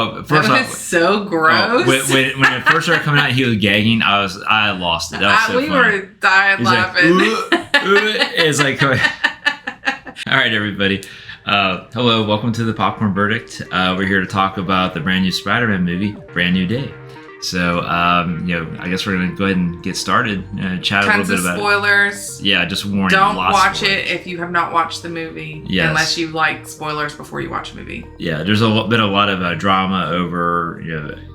Well, first that was so gross. When it first started coming out, he was gagging. I lost it. That was so we funny. were dying laughing. It's like, all right, everybody. Hello, welcome to the Popcorn Verdict. We're here to talk about the brand new Spider-Man movie, Brand New Day. So, I guess we're gonna go ahead and get started. Chat Tons a little bit about spoilers. it. Yeah, just warning. Don't watch it if you have not watched the movie. Yes. Unless you like spoilers before you watch a movie. Yeah, there's been a lot of drama over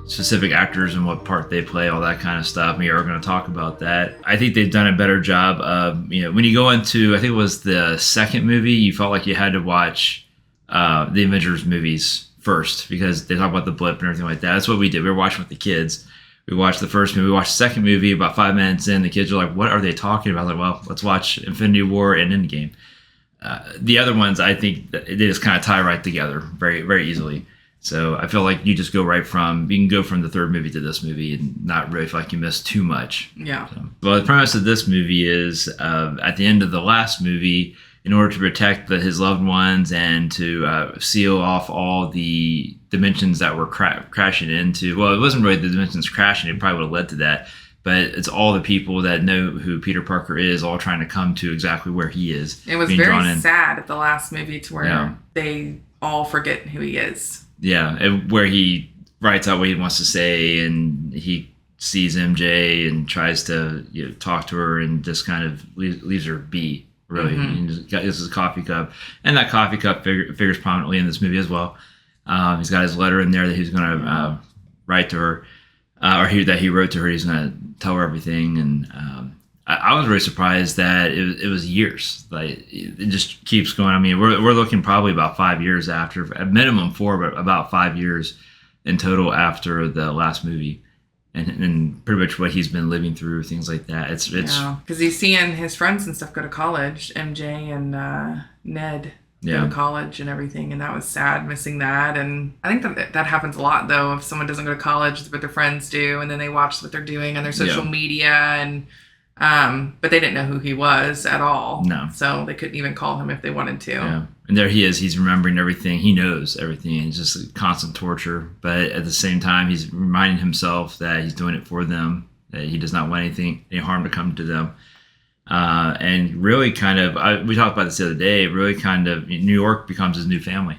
specific actors and what part they play, all that kind of stuff. We are going to talk about that. I think they've done a better job of, when you go into, I think it was the second movie, you felt like you had to watch the Avengers movies first because they talk about the blip and everything like that. That's what we did. We were watching with the kids. We watched the first movie. We watched the second movie. About 5 minutes in, the kids were like, "What are they talking about?" I was like, well, let's watch Infinity War and Endgame. The other ones, I think they just kind of tie right together very, very easily. So I feel like you just go you can go from the third movie to this movie and not really feel like you missed too much. Yeah. Well, the premise of this movie is at the end of the last movie, in order to protect his loved ones and to seal off all the dimensions that were crashing into. Well, it wasn't really the dimensions crashing. It probably would have led to that. But it's all the people that know who Peter Parker is all trying to come to exactly where he is. It was very sad at the last movie to where they all forget who he is. Yeah, where he writes out what he wants to say and he sees MJ and tries to talk to her and just kind of leaves her be. Really, this is a coffee cup, and that coffee cup figures prominently in this movie as well. He's got his letter in there that he's going to write to her, that he wrote to her. He's going to tell her everything, and I was really surprised that it was years. Like it just keeps going. I mean, we're looking probably about 5 years after, at minimum 4, but about 5 years in total after the last movie. And pretty much what he's been living through, things like that. It's because he's seeing his friends and stuff go to college. MJ and Ned go to college and everything, and that was sad missing that. And I think that happens a lot though. If someone doesn't go to college, but their friends do, and then they watch what they're doing on their social media, and but they didn't know who he was at all. No, so they couldn't even call him if they wanted to. Yeah. And there he is. He's remembering everything. He knows everything. It's just constant torture. But at the same time, he's reminding himself that he's doing it for them, that he does not want any harm to come to them. And really kind of, we talked about this the other day, really kind of, New York becomes his new family.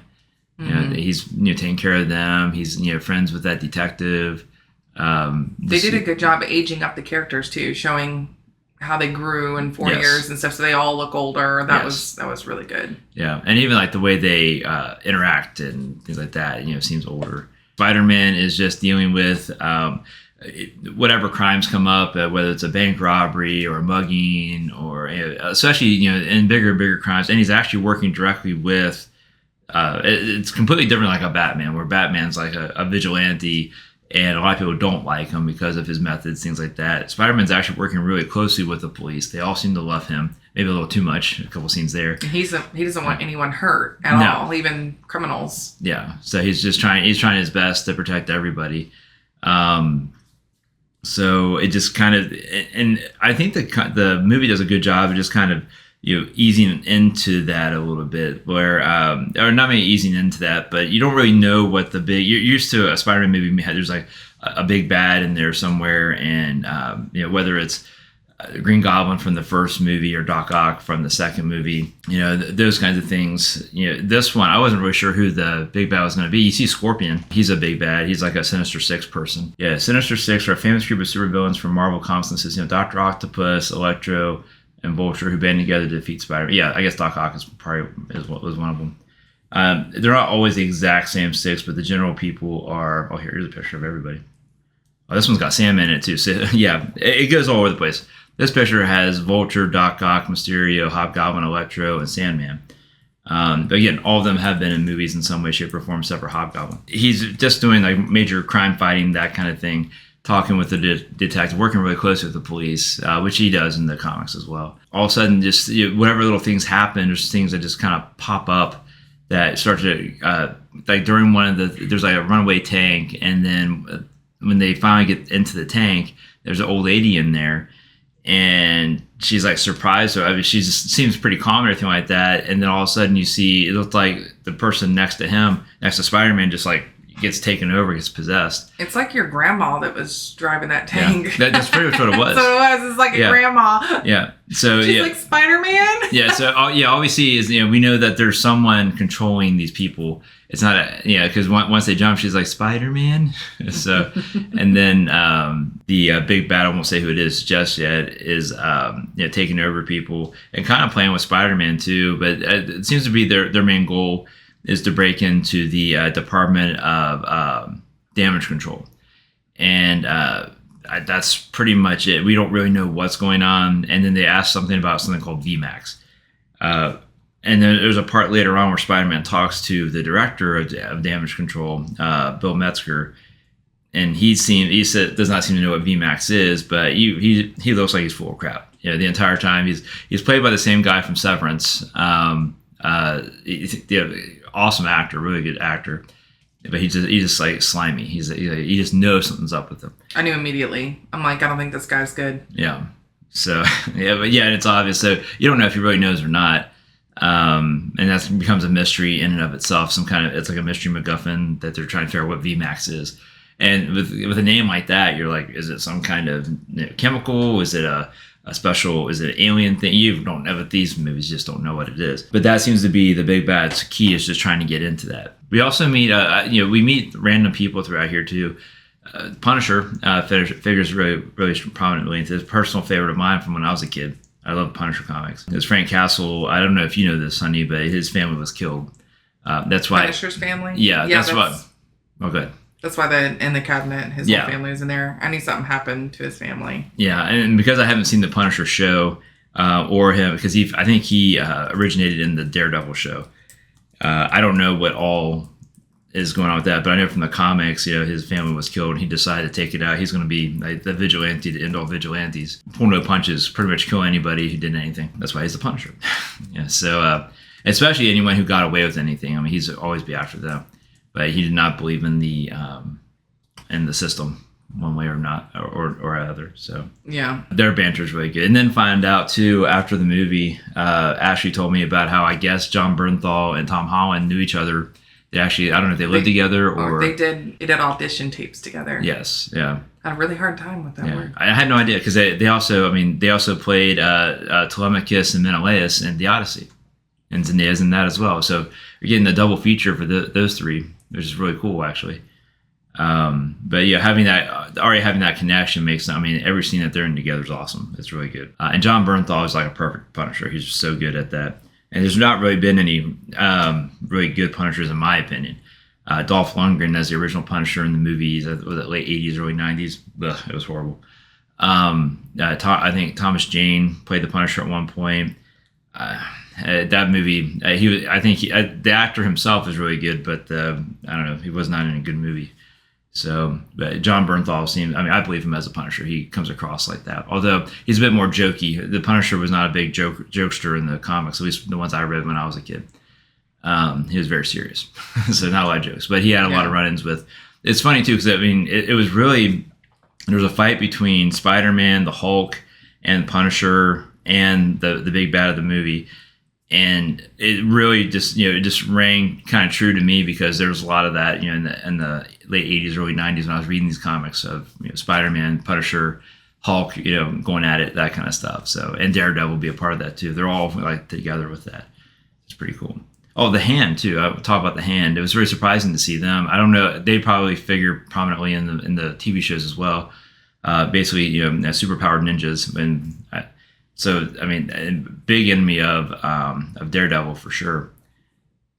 He's taking care of them. He's friends with that detective. They did a good job aging up the characters too, showing how they grew in 4 years and stuff, so they all look older. That was really good. Yeah, and even like the way they interact and things like that, seems older. Spider-Man is just dealing with whatever crimes come up, whether it's a bank robbery or a mugging, or especially in bigger and bigger crimes. And he's actually working directly with. It's completely different, like a Batman, where Batman's like a vigilante. And a lot of people don't like him because of his methods, things like that. Spider-Man's actually working really closely with the police. They all seem to love him. Maybe a little too much. A couple scenes there. He doesn't want anyone hurt at all, even criminals. Yeah. So he's trying his best to protect everybody. So it just kind of, and I think the movie does a good job of just kind of easing into that a little bit, where or not maybe easing into that, but you don't really know what you're used to a Spider-Man movie. There's like a big bad in there somewhere, and whether it's Green Goblin from the first movie or Doc Ock from the second movie, those kinds of things. This one I wasn't really sure who the big bad was going to be. You see Scorpion, he's a big bad. He's like a Sinister Six person. Yeah, Sinister Six are a famous group of supervillains from Marvel Comics. And says Dr. Octopus, Electro, and Vulture, who band together to defeat Spider-Man. Yeah, I guess Doc Ock was one of them. They're not always the exact same six, but the general people are. Oh, here's a picture of everybody. Oh, this one's got Sandman in it too. So yeah, it goes all over the place. This picture has Vulture, Doc Ock, Mysterio, Hobgoblin, Electro, and Sandman. But again, all of them have been in movies in some way, shape, or form, except for Hobgoblin. He's just doing like major crime fighting, that kind of thing. Talking with the detective, working really closely with the police, which he does in the comics as well. All of a sudden, just whatever little things happen, there's things that just kind of pop up that start to, like during there's like a runaway tank, and then when they finally get into the tank, there's an old lady in there, and she's like surprised. So I mean, she just seems pretty calm or anything like that, and then all of a sudden you see it looked like the person next to Spider-Man, just like gets taken over, gets possessed. It's like your grandma that was driving that tank. Yeah, that's pretty much what it was. So it was. It's like a grandma. Yeah. So she's like Spider-Man. Yeah. So all we see is we know that there's someone controlling these people. It's not because once they jump, she's like Spider-Man. So and then the big bad, I won't say who it is just yet, is taking over people and kind of playing with Spider-Man too. But it seems to be their main goal is to break into the Department of Damage Control. And that's pretty much it. We don't really know what's going on. And then they ask something about something called VMAX. And then there's a part later on where Spider-Man talks to the director of Damage Control, Bill Metzger. And he does not seem to know what VMAX is, but he looks like he's full of crap. The entire time he's played by the same guy from Severance. Awesome actor, really good actor, but he's just like slimy. He just knows something's up with him. I knew immediately. I'm like, I don't think this guy's good. Yeah. So and it's obvious. So you don't know if he really knows or not, and that becomes a mystery in and of itself. It's like a mystery MacGuffin that they're trying to figure out what VMAX is. And with a name like that, you're like, is it some kind of chemical? Is it a special, is it an alien thing? You don't know, with these movies, you just don't know what it is. But that seems to be the big bad's key, is just trying to get into that. We also meet, we meet random people throughout here too. Punisher figures really, really prominently. It's a personal favorite of mine from when I was a kid. I love Punisher comics. It was Frank Castle. I don't know if you know this, Sonny, but his family was killed. That's why Punisher's family. Yeah, that's what. Oh, good. That's why in the cabinet, his whole family was in there. I knew something happened to his family. Yeah, and because I haven't seen the Punisher show or him, because I think he originated in the Daredevil show. I don't know what all is going on with that, but I know from the comics, his family was killed, and he decided to take it out. He's going to be like the vigilante to end all vigilantes. Pull no punches, pretty much kill anybody who did anything. That's why he's the Punisher. So especially anyone who got away with anything. I mean, he's always be after them. But he did not believe in the system one way or not or other. So yeah, their banter is really good. And then find out too after the movie, Ashley told me about how I guess John Bernthal and Tom Holland knew each other. They actually, I don't know if they lived together or they did audition tapes together. Yes, yeah. I had a really hard time with that word. I had no idea because they also played Telemachus and Menelaus in The Odyssey, and Zenea's in that as well. So you're getting the double feature for those three, which is really cool, actually. But yeah, already having that connection makes, every scene that they're in together is awesome. It's really good. And John Bernthal is like a perfect Punisher. He's just so good at that. And there's not really been any really good Punishers, in my opinion. Dolph Lundgren as the original Punisher in the movies, was it late 80s, early 90s? Ugh, it was horrible. I think Thomas Jane played the Punisher at one point. That movie, the actor himself is really good, but I don't know, he was not in a good movie. So, but John Bernthal seems, I believe him as a Punisher. He comes across like that. Although he's a bit more jokey. The Punisher was not a big jokester in the comics, at least the ones I read when I was a kid. He was very serious, so not a lot of jokes. But he had a lot of run-ins with. It's funny too, because it was really, there was a fight between Spider-Man, the Hulk, and Punisher, and the big bad of the movie. And it really just rang kind of true to me, because there was a lot of that, in the late 80s, early 90s when I was reading these comics of Spider-Man, Punisher, Hulk, going at it, that kind of stuff. So, and Daredevil will be a part of that too. They're all like together with that. It's pretty cool. Oh, the Hand too. I'll talk about the Hand. It was very surprising to see them. I don't know. They probably figure prominently in the TV shows as well. Basically, superpowered ninjas. Big enemy of Daredevil for sure.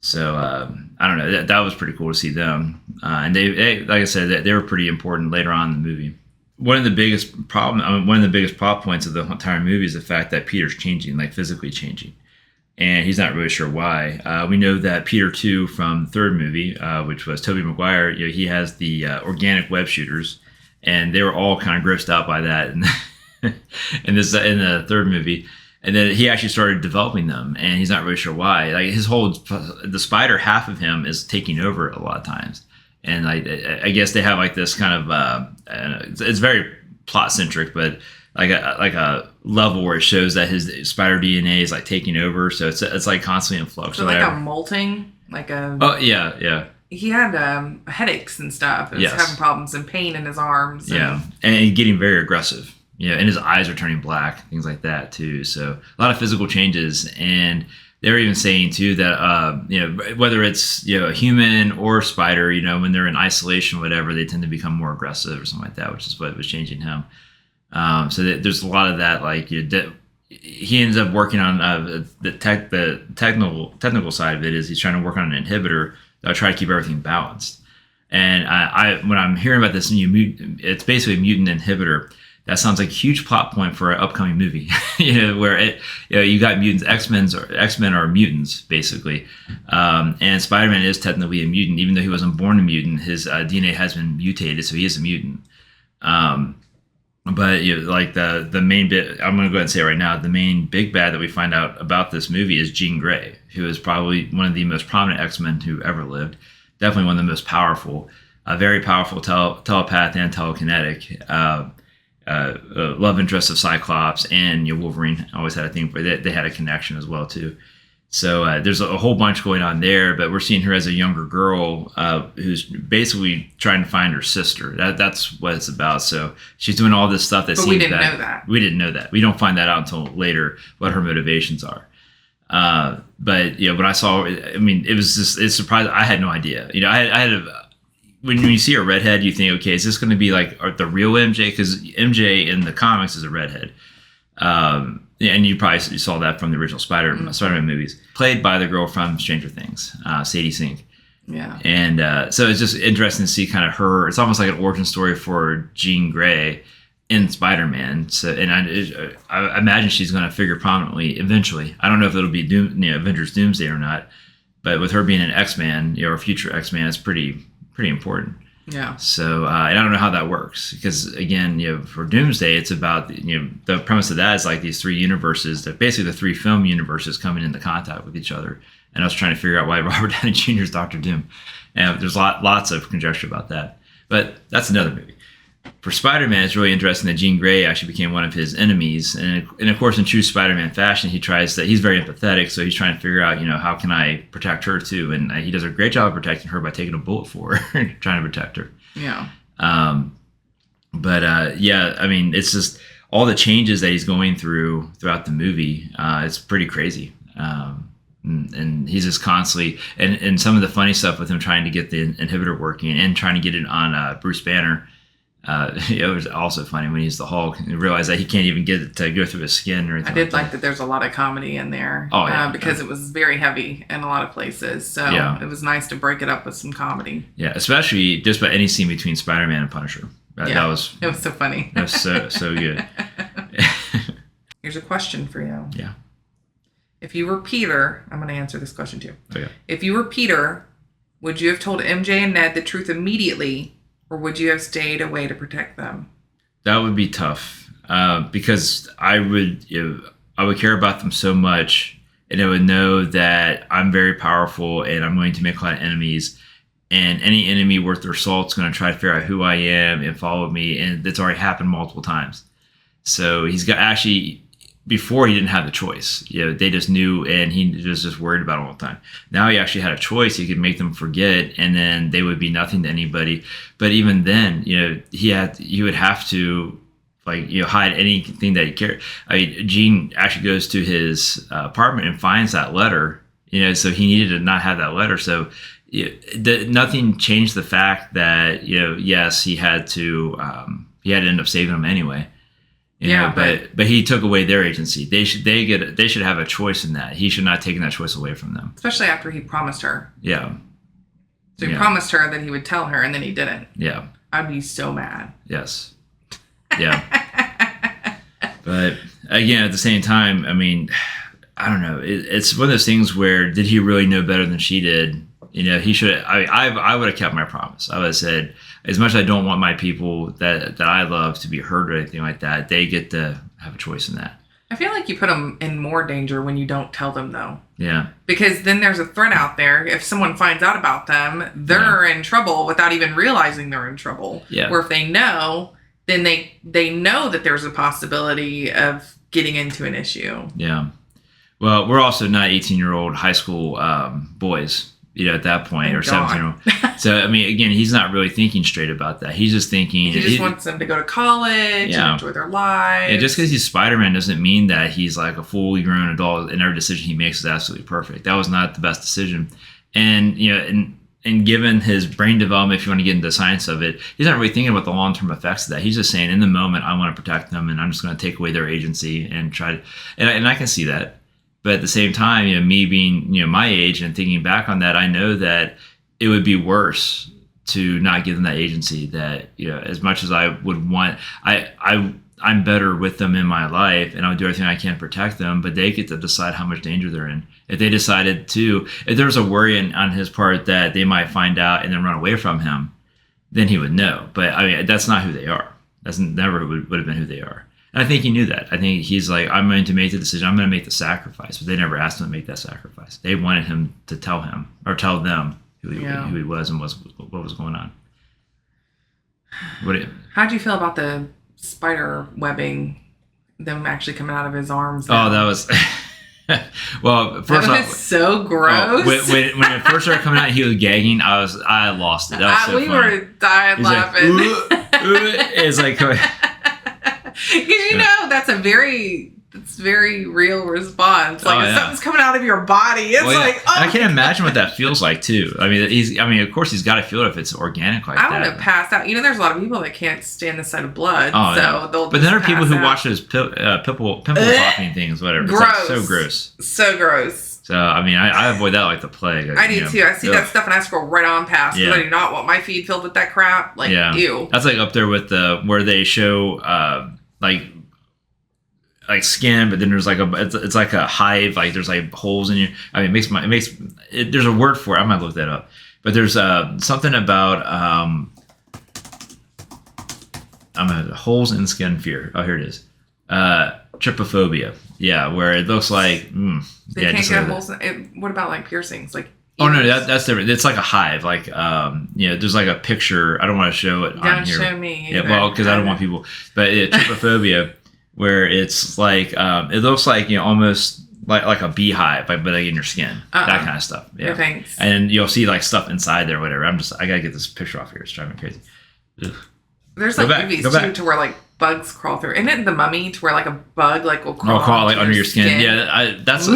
So I don't know. That was pretty cool to see them. And they, like I said, they were pretty important later on in the movie. One of the biggest plot points of the entire movie is the fact that Peter's changing, like physically changing, and he's not really sure why. We know that Peter 2 from the third movie, which was Tobey Maguire, he has the organic web shooters, and they were all kind of grossed out by that. And in the third movie, and then he actually started developing them, and he's not really sure why. Like the spider half of him is taking over a lot of times, and I guess they have like this kind of it's very plot centric, but like a level where it shows that his spider DNA is like taking over, so it's like constantly in flux. So like a molting, like a yeah. he had headaches and stuff. He was having problems and pain in his arms. And getting very aggressive. And his eyes are turning black, things like that too. So a lot of physical changes. And they were even saying too that whether it's a human or spider, when they're in isolation or whatever, they tend to become more aggressive or something like that, which is what was changing him. So there's a lot of that. Like he ends up working on the technical side of it. Is he's trying to work on an inhibitor that'll try to keep everything balanced. And I when I'm hearing about this new mutant, it's basically a mutant inhibitor. That sounds like a huge plot point for an upcoming movie, where you got mutants. X-Men are mutants basically, and Spider-Man is technically a mutant, even though he wasn't born a mutant. His DNA has been mutated, so he is a mutant. But like the main bit, I'm going to go ahead and say it right now. The main big bad that we find out about this movie is Jean Grey, who is probably one of the most prominent X-Men who ever lived. Definitely one of the most powerful, a very powerful telepath and telekinetic. Love interest of Cyclops and Wolverine always had a thing for they had a connection as well too. So there's a whole bunch going on there, but we're seeing her as a younger girl who's basically trying to find her sister. That's what it's about. So she's doing all this stuff that but seems we didn't know that. We didn't know that. We don't find that out until later what her motivations are. But when I saw, it's surprising. I had no idea. I had when you see a redhead, you think, okay, is this going to be like the real MJ? Because MJ in the comics is a redhead. And you probably saw that from the original Spider-Man movies. Played by the girl from Stranger Things, Sadie Sink. Yeah. And so it's just interesting to see kind of her. It's almost like an origin story for Jean Grey in Spider-Man. So, and I imagine she's going to figure prominently eventually. I don't know if it'll be Avengers Doomsday or not, but with her being an X-Man, or future X-Man, it's pretty important. Yeah. So, and I don't know how that works because, again, for Doomsday, it's about, the premise of that is like these three universes, that basically the three film universes coming into contact with each other. And I was trying to figure out why Robert Downey Jr. is Dr. Doom. And there's lots of conjecture about that. But that's another movie. For Spider-Man, it's really interesting that Jean Grey actually became one of his enemies. And of course, in true Spider-Man fashion, he's very empathetic. So he's trying to figure out, how can I protect her too? And he does a great job of protecting her by taking a bullet for her, trying to protect her. Yeah. It's just all the changes that he's going throughout the movie. It's pretty crazy. And he's just constantly, and some of the funny stuff with him trying to get the inhibitor working and trying to get it on Bruce Banner. It was also funny when he's the Hulk and realized that he can't even get it to go through his skin or anything. I did like that there's a lot of comedy in there. Because it was very heavy in a lot of places. So it was nice to break it up with some comedy. Yeah, especially just about any scene between Spider-Man and Punisher. It was so funny. It was so good. Here's a question for you. Yeah. If you were Peter, I'm going to answer this question too. Okay. If you were Peter, would you have told MJ and Ned the truth immediately? Or would you have stayed away to protect them? That would be tough because I would care about them so much, and I would know that I'm very powerful and I'm going to make a lot of enemies. And any enemy worth their salt is going to try to figure out who I am and follow me, and that's already happened multiple times. So he's got before he didn't have the choice. They just knew, and he was just worried about it all the time. Now he actually had a choice. He could make them forget, and then they would be nothing to anybody. But even then, he would have to hide anything that he cared. Jean actually goes to his apartment and finds that letter. So he needed to not have that letter. So nothing changed the fact that yes, he had to end up saving him anyway. But he took away their agency. They should have a choice in that. He should not have taken that choice away from them. Especially after he promised her. Yeah. So he promised her that he would tell her, and then he didn't. Yeah. I'd be so mad. Yes. Yeah. But again, at the same time, I don't know. It's one of those things where did he really know better than she did? He should. I would have kept my promise. I would have said, as much as I don't want my people that I love to be hurt or anything like that, they get to have a choice in that. I feel like you put them in more danger when you don't tell them, though. Yeah. Because then there's a threat out there. If someone finds out about them, they're in trouble without even realizing they're in trouble. Yeah. Or if they know, then they know that there's a possibility of getting into an issue. Yeah. Well, we're also not 18-year-old high school boys. at that point, or God. 17. So, I mean, again, he's not really thinking straight about that. He's just thinking... He just wants them to go to college and enjoy their lives. Yeah, just because he's Spider-Man doesn't mean that he's like a fully grown adult and every decision he makes is absolutely perfect. That was not the best decision. And, and given his brain development, if you want to get into the science of it, he's not really thinking about the long-term effects of that. He's just saying, in the moment, I want to protect them, and I'm just going to take away their agency and try to... And I can see that. But at the same time, me being, my age and thinking back on that, I know that it would be worse to not give them that agency. That, as much as I would want, I'm better with them in my life, and I'll do everything I can to protect them, but they get to decide how much danger they're in. If they decided to, if there was a worry on his part that they might find out and then run away from him, then he would know. But I mean, that's not who they are. That's never would have been who they are. And I think he knew that. I think he's like, I'm going to make the decision. I'm going to make the sacrifice. But they never asked him to make that sacrifice. They wanted him to tell him or tell them who he was and what was going on. How'd you feel about the spider webbing, them actually coming out of his arms? Oh, that was... Well, first off, so gross. When it first started coming out, he was gagging. I lost it. That was so we funny. Were dying laughing. Like, it's like... Because that's a very real response. Like if something's coming out of your body, it's like, oh. And I can't imagine what that feels like too. I mean, of course he's got to feel it if it's organic like that. I would have passed out. There's a lot of people that can't stand the sight of blood. But then there are people who watch those pimple popping things, whatever. Gross. It's like so gross. So gross. So, I mean, I avoid that like the plague. I do too. I see that stuff and I scroll right on past because I do not want my feed filled with that crap. Like, ew. That's like up there with where they show like skin, but then there's like it's like a hive, like there's like holes in your... I mean, there's a word for it. I might look that up. But there's something about holes in skin fear. Oh, here it is. Trypophobia. Yeah, where it looks like... They can't get holes in... What about like piercings? Like... Oh, no, that's different. It's like a hive. Like, there's like a picture. I don't want to show it on here. Don't show me either. Yeah, well, because I don't want people... But trypophobia, where it's like... it looks like, almost like a beehive, but like in your skin. That kind of stuff. Yeah. No, thanks. And you'll see like stuff inside there or whatever. I got to get this picture off here. It's driving me crazy. Ugh. There's like movies too to where like bugs crawl through. Isn't it The Mummy to where like a bug like will crawl like under your skin? Yeah, that's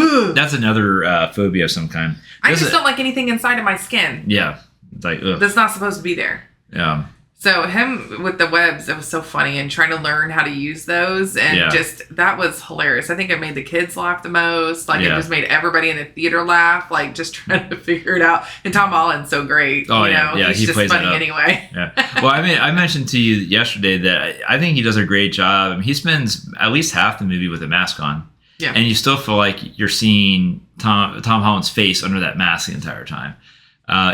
another phobia of some kind. I just don't like anything inside of my skin. Yeah, it's like ugh. That's not supposed to be there. Yeah. So him with the webs, it was so funny, and trying to learn how to use those, and that was hilarious. I think it made the kids laugh the most. Like it just made everybody in the theater laugh. Like just trying to figure it out. And Tom Holland's so great. Oh yeah, he's he just plays funny it up. Anyway. Yeah. Well, I mentioned to you yesterday that I think he does a great job. I mean, he spends at least half the movie with a mask on. Yeah. And you still feel like you're seeing Tom Holland's face under that mask the entire time.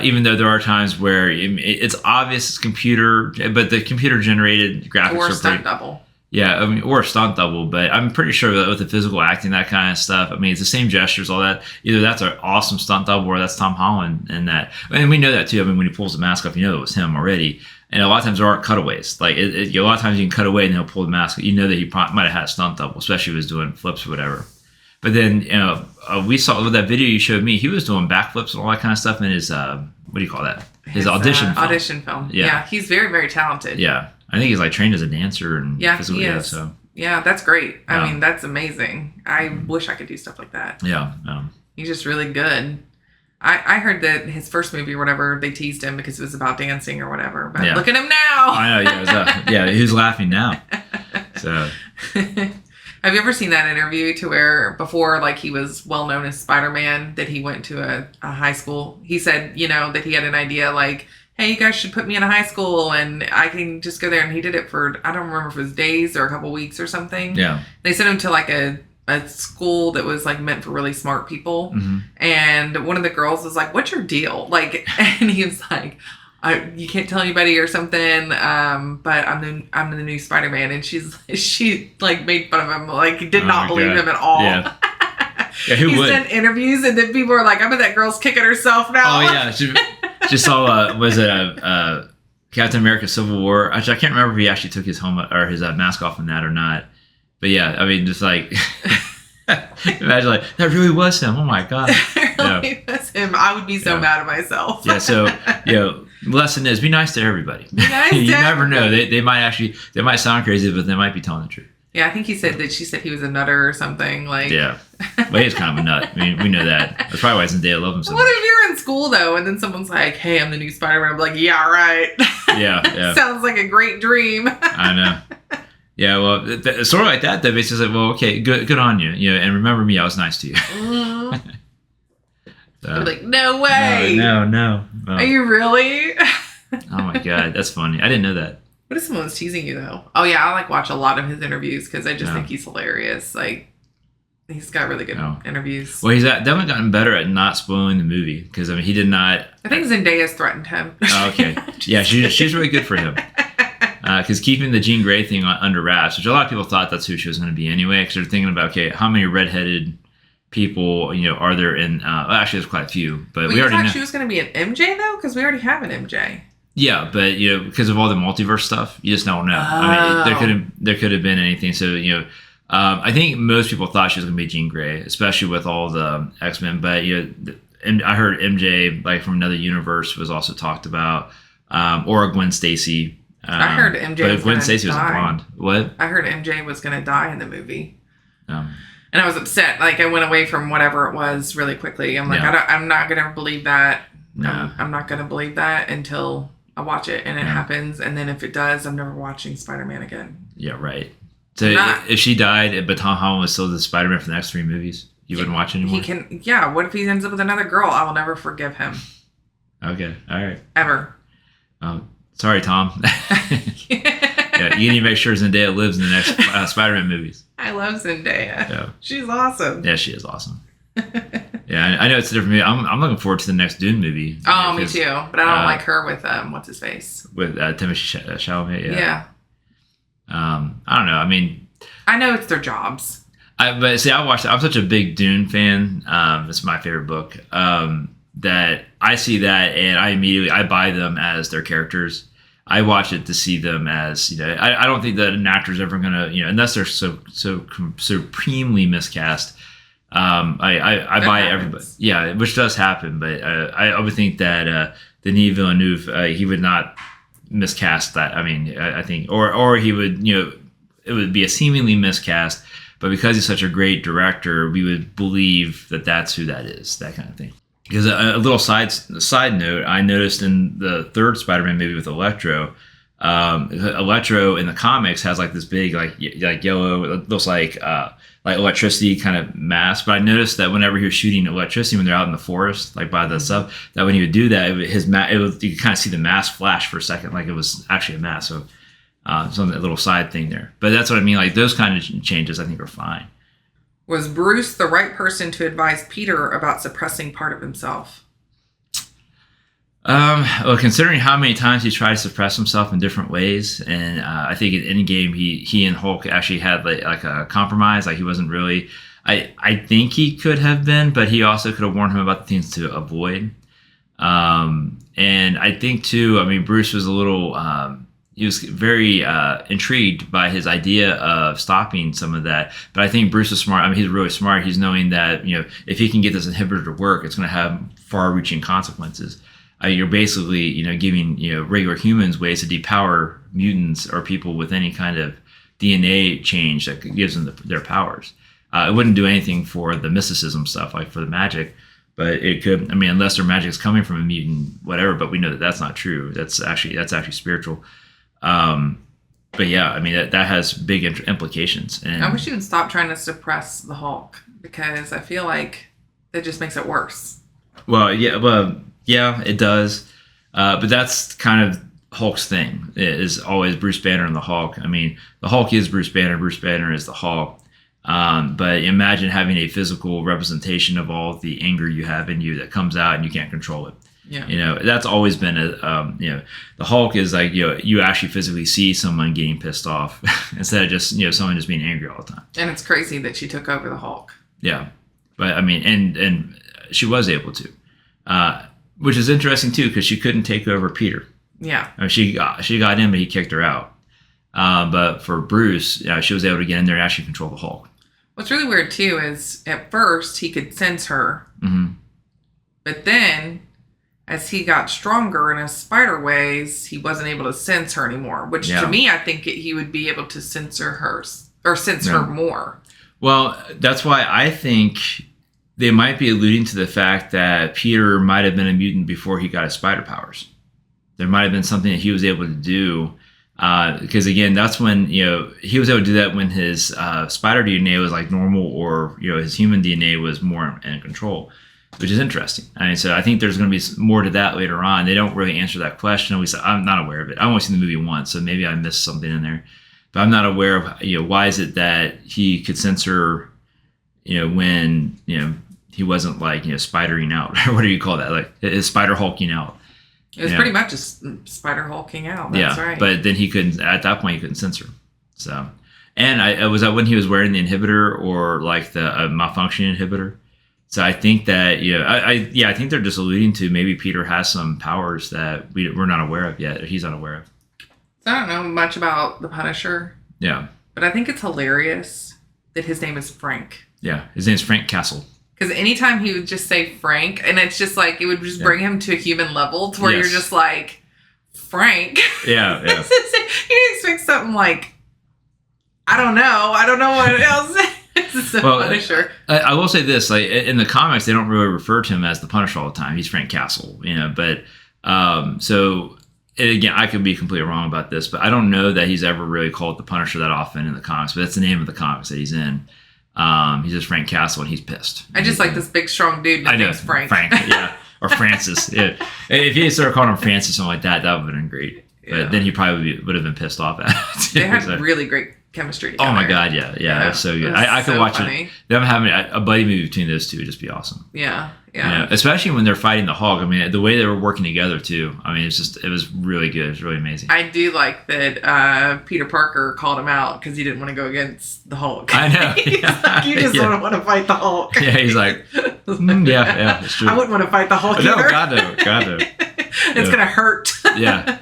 Even though there are times where it's obvious it's computer, but the computer-generated graphics or are stunt double. Yeah, I mean, or a stunt double. But I'm pretty sure that with the physical acting, that kind of stuff, I mean, it's the same gestures, all that. Either that's an awesome stunt double or that's Tom Holland and that. And we know that too. I mean, when he pulls the mask off, you know it was him already. And a lot of times there aren't cutaways. Like a lot of times you can cut away and he'll pull the mask. You know that he might have had a stunt double, especially if he was doing flips or whatever. But then, we saw with that video you showed me, he was doing backflips and all that kind of stuff in his, what do you call that? His audition film. Audition film. Yeah. He's very, very talented. Yeah. I think he's like trained as a dancer and physical. He is. So. Yeah, that's great. I mean, that's amazing. I wish I could do stuff like that. Yeah. He's just really good. I heard that his first movie or whatever, they teased him because it was about dancing or whatever. But look at him now. I know. Who's laughing now? So... Have you ever seen that interview to where before, like, he was well known as Spider-Man, that he went to a high school? He said, that he had an idea like, hey, you guys should put me in a high school and I can just go there. And he did it for, I don't remember if it was days or a couple weeks or something. Yeah. They sent him to like a school that was like meant for really smart people. Mm-hmm. And one of the girls was like, what's your deal? Like, and he was like, you can't tell anybody or something, but I'm the new Spider-Man, and she like made fun of him, like did not believe him at all. Yeah, who would? He's done interviews, and then people are like, "I bet that girl's kicking herself now." Oh yeah, she saw was it Captain America: Civil War? Actually, I can't remember if he actually took his mask off in that or not. But yeah, I mean, just like Imagine like that really was him. Oh my god. It really was him. I would be so mad at myself. Yeah. So lesson is be nice to everybody. You never know. They might sound crazy, but they might be telling the truth. Yeah, I think she said he was a nutter or something. Like, yeah, well, he's kind of a nut. I mean, we know that. That's probably why Zendaya loved him so much. What if you're in school though, and then someone's like, "Hey, I'm the new Spider-Man." I'm like, "Yeah, right." Yeah. Sounds like a great dream. I know. Yeah, well, it's sort of like that. That basically like, well, okay, good on you. And remember me, I was nice to you. Mm-hmm. So, I'm like, no way. No. Are you really? Oh my god, that's funny. I didn't know that. What if someone's teasing you though? Oh yeah, I watch a lot of his interviews because I just think he's hilarious. Like, he's got really good interviews. Well, he's definitely gotten better at not spoiling the movie because I mean he did not. I think Zendaya's threatened him. Oh, okay, yeah, she's really good for him. Because keeping the Jean Grey thing under wraps, which a lot of people thought that's who she was going to be anyway, because they're thinking about, okay, how many redheaded people, are there in? Actually, there's quite a few, but we already know she was going to be an MJ though, because we already have an MJ. Yeah, but because of all the multiverse stuff, you just don't know. I mean, there could have been anything. So I think most people thought she was going to be Jean Grey, especially with all the X-Men. But and I heard MJ like from another universe was also talked about, or Gwen Stacy. I heard MJ. But Gwen Stacy was a blonde. What? I heard MJ was going to die in the movie. And I was upset. Like I went away from whatever it was really quickly. I'm like, I'm not going to believe that. No. I'm not going to believe that until I watch it and it happens. And then if it does, I'm never watching Spider-Man again. Yeah, right. So if she died, but Tom Holland was still the Spider-Man for the next 3 movies, you wouldn't watch it anymore? Yeah. What if he ends up with another girl? I will never forgive him. Okay. All right. Ever. Sorry, Tom. Yeah, you need to make sure Zendaya lives in the next Spider-Man movies. I love Zendaya. Yeah. She's awesome. Yeah, she is awesome. Yeah, I know it's a different movie. I'm looking forward to the next Dune movie. Oh, me too. But I don't like her with what's his face? With Timothée Chalamet. Yeah. I don't know. I mean, I know it's their jobs. But see, I'm such a big Dune fan. It's my favorite book. That I see that and I buy them as their characters. I watch it to see them as I don't think that an actor's ever gonna unless they're so supremely miscast. I buy everybody. Yeah, which does happen, but I would think that Denis Villeneuve he would not miscast that. I mean, I think or he would it would be a seemingly miscast, but because he's such a great director, we would believe that that's who that is, that kind of thing. Because a little side note, I noticed in the third Spider-Man movie with Electro, Electro in the comics has like this big like yellow, it looks like electricity kind of mask. But I noticed that whenever he was shooting electricity when they're out in the forest, like by the stuff, that when he would do that, you could kind of see the mask flash for a second, like it was actually a mask. So some little side thing there. But that's what I mean. Like those kind of changes, I think are fine. Was Bruce the right person to advise Peter about suppressing part of himself? Well, considering how many times he tried to suppress himself in different ways, and I think in Endgame he and Hulk actually had like a compromise. Like he wasn't really. I think he could have been, but he also could have warned him about the things to avoid. And I think too. I mean, Bruce was a little. He was very intrigued by his idea of stopping some of that. But I think Bruce is smart. I mean, he's really smart. He's knowing that, if he can get this inhibitor to work, it's going to have far-reaching consequences. You're basically, giving, regular humans ways to depower mutants or people with any kind of DNA change that gives them their powers. It wouldn't do anything for the mysticism stuff, like for the magic. But it could, I mean, unless their magic is coming from a mutant, whatever. But we know that that's not true. That's actually spiritual. But yeah, I mean that has big implications. And I wish you would stop trying to suppress the Hulk because I feel like it just makes it worse. Well, yeah, it does. But that's kind of Hulk's thing. It is always Bruce Banner and the Hulk. I mean, the Hulk is Bruce Banner. Bruce Banner is the Hulk. But imagine having a physical representation of all the anger you have in you that comes out and you can't control it. Yeah. That's always been the Hulk is like, you actually physically see someone getting pissed off instead of just, someone just being angry all the time. And it's crazy that she took over the Hulk. Yeah. But I mean, and she was able to, which is interesting too, because she couldn't take over Peter. Yeah. I mean, she got in, but he kicked her out. But for Bruce, she was able to get in there and actually control the Hulk. What's really weird too is at first he could sense her, but then as he got stronger in his spider ways, he wasn't able to sense her anymore. Which to me, I think he would be able to censor her or sense her more. Well, that's why I think they might be alluding to the fact that Peter might have been a mutant before he got his spider powers. There might have been something that he was able to do. Because again, that's when, he was able to do that when his spider DNA was like normal, or, his human DNA was more in control, which is interesting. I mean, so I think there's going to be more to that later on. They don't really answer that question. At least I'm not aware of it. I've only seen the movie once, so maybe I missed something in there. But I'm not aware of, why is it that he could censor, when, he wasn't like, spidering out, or what do you call that? Like his spider hulking out. It was pretty much just spider hulking out. That's right. But then he couldn't, at that point, he couldn't censor. So, and was that when he was wearing the inhibitor, or like the malfunction inhibitor? So I think that, I think they're just alluding to maybe Peter has some powers that we're not aware of yet, or he's unaware of. So I don't know much about the Punisher. Yeah. But I think it's hilarious that his name is Frank. Yeah. His name's Frank Castle. Because anytime he would just say Frank, and it's just like, it would just bring him to a human level to where you're just like, Frank? Yeah. You expect something like, I don't know what else. It's the Punisher. I will say this, like in the comics, they don't really refer to him as the Punisher all the time. He's Frank Castle, but so, and again, I could be completely wrong about this, but I don't know that he's ever really called the Punisher that often in the comics, but that's the name of the comics that he's in. He's just Frank Castle, and he's pissed. I just like this big, strong dude. I know, Frank. Yeah, or Francis. Yeah. If he started calling him Francis or something like that, that would have been great. Yeah. But then he probably would have been pissed off at it. They had really great chemistry together. Oh my god, yeah, that's so good. I could watch it. Them having a buddy movie between those two would just be awesome. Yeah. Especially when they're fighting the Hulk. I mean, the way they were working together too. I mean, it was really good. It was really amazing. I do like that Peter Parker called him out because he didn't want to go against the Hulk. I know. He's like, you just don't want to fight the Hulk. Yeah, he's like, yeah, it's true. I wouldn't want to fight the Hulk either. No, God no. It's gonna hurt. Yeah.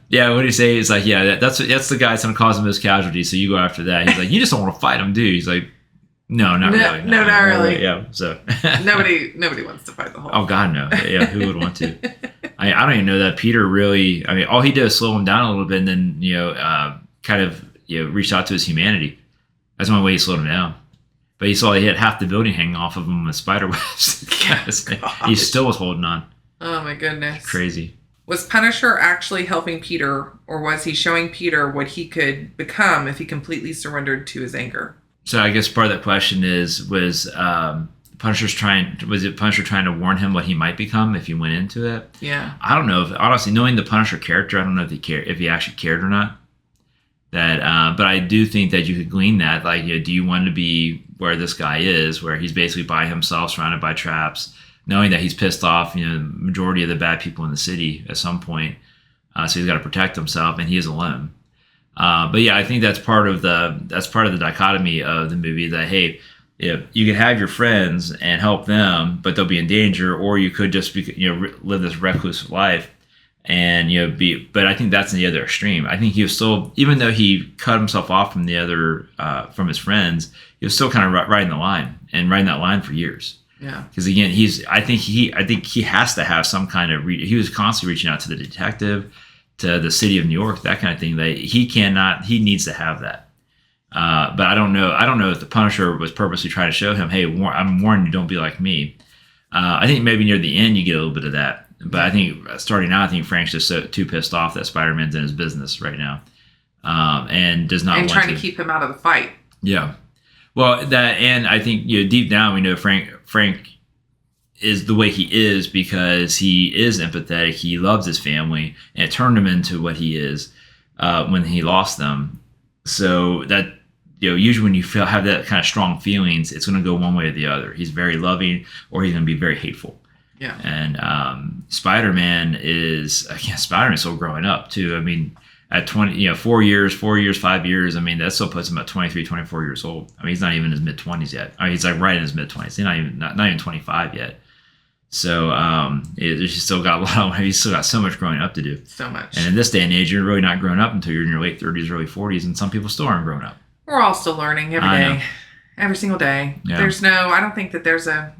Yeah, what do you say? It's like, that's the guy that's gonna cause the most casualties. So you go after that. He's like, you just don't want to fight him, dude. He's like, no, not really. No, not really. Yeah, so nobody wants to fight the Hulk. Oh God, no. Yeah, who would want to? I don't even know that Peter really. I mean, all he did was slow him down a little bit, and then kind of reached out to his humanity. That's the only way he slowed him down. But he saw he had half the building hanging off of him with spider webs. He still was holding on. Oh my goodness. Crazy. Was Punisher actually helping Peter, or was he showing Peter what he could become if he completely surrendered to his anger? So I guess part of that question was Punisher trying to warn him what he might become if he went into it? Yeah. I don't know. Honestly, knowing the Punisher character, I don't know if he actually cared or not. But I do think that you could glean that, like, do you want to be where this guy is, where he's basically by himself, surrounded by traps, knowing that he's pissed off, the majority of the bad people in the city at some point, so he's got to protect himself, and he is alone. But yeah, I think that's part of the dichotomy of the movie, that hey, you can have your friends and help them, but they'll be in danger, or you could just be, live this recluse life and But I think that's in the other extreme. I think he was still, even though he cut himself off from the other from his friends, he was still kind of riding that line for years. Yeah. Because again, I think he has to have some kind of. He was constantly reaching out to the detective, to the city of New York, that kind of thing. That he needs to have that. But I don't know if the Punisher was purposely trying to show him, hey, I'm warning you, don't be like me. I think maybe near the end you get a little bit of that. But I think starting out, I think Frank's just too pissed off that Spider-Man's in his business right now, and does not want to. And trying to keep him out of the fight. Yeah. Well, and I think deep down we know Frank is the way he is because he is empathetic. He loves his family, and it turned him into what he is when he lost them. So that usually when you have that kind of strong feelings, it's going to go one way or the other. He's very loving, or he's going to be very hateful. Yeah. And Spider-Man is still growing up too. I mean, at 20, 4 years, 5 years, I mean, that still puts him at 23, 24 years old. I mean, he's not even in his mid-20s yet. I mean, he's like right in his mid-20s. He's not even 25 yet. So he's still got he's still got so much growing up to do. So much. And in this day and age, you're really not grown up until you're in your late 30s, early 40s, and some people still aren't grown up. We're all still learning every day. every single day. Yeah. I don't think that there's a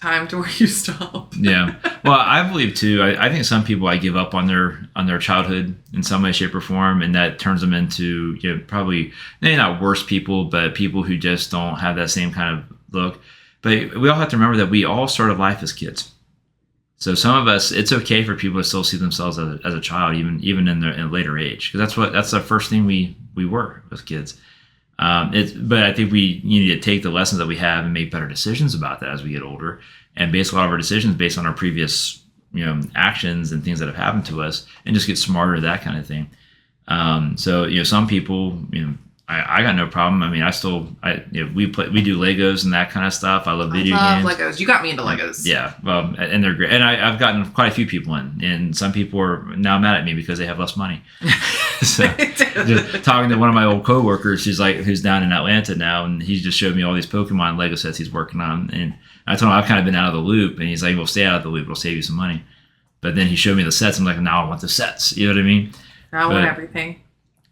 time to where you stop. Yeah. Well, I believe too. I think some people give up on their childhood in some way, shape, or form, and that turns them into probably maybe not worse people, but people who just don't have that same kind of look. But we all have to remember that we all started life as kids. So some of us, it's okay for people to still see themselves as a child, even in a later age, because that's the first thing we were as kids. But I think we need to take the lessons that we have and make better decisions about that as we get older, and base a lot of our decisions based on our previous actions and things that have happened to us, and just get smarter at that kind of thing. So some people, I got no problem. I mean, we do Legos and that kind of stuff. I love video games. Legos. You got me into Legos. Yeah, well, and they're great. And I've gotten quite a few people in, and some people are now mad at me because they have less money. So, just talking to one of my old coworkers, who's down in Atlanta now, and he just showed me all these Pokemon Lego sets he's working on, and I told him I've kind of been out of the loop, and he's like, "Well, stay out of the loop. It'll save you some money." But then he showed me the sets. I'm like, "Now I want the sets." You know what I mean? I want everything.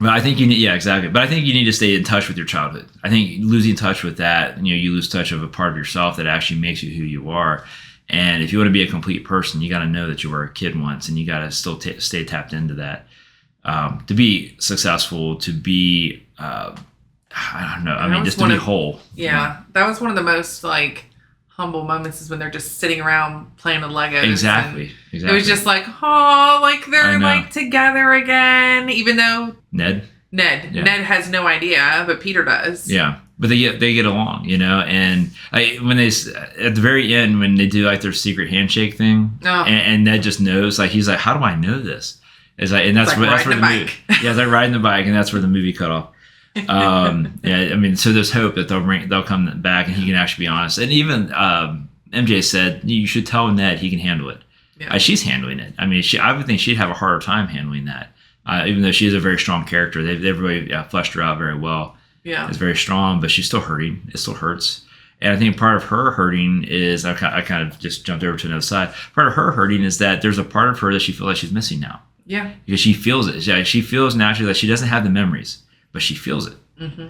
But I think exactly. But I think you need to stay in touch with your childhood. I think losing touch with that, you lose touch of a part of yourself that actually makes you who you are. And if you want to be a complete person, you got to know that you were a kid once, and you got to still stay tapped into that to be successful, to be I don't know. I mean, just to be whole. Yeah, that was one of the most humble moments is when they're just sitting around playing with Legos. Exactly. It was just they're together again, even though Ned has no idea, but Peter does. Yeah, but they get along, and when they at the very end when they do their secret handshake thing, and Ned just knows, he's like, how do I know this? It's and that's where the movie, yeah, it's like riding the bike, and that's where the movie cut off. Yeah, I mean, so there's hope that they'll come back and he can actually be honest. And even MJ said you should tell Ned he can handle it. Yeah. She's handling it. I mean, I would think she'd have a harder time handling that, even though she is a very strong character. They've really fleshed her out very well. Yeah, it's very strong, but she's still hurting. It still hurts. And I think part of her hurting is I kind of just jumped over to another side. Part of her hurting is that there's a part of her that she feels like she's missing now. Yeah, because she feels it. She feels naturally that she doesn't have the memories, but she feels it. Mm-hmm.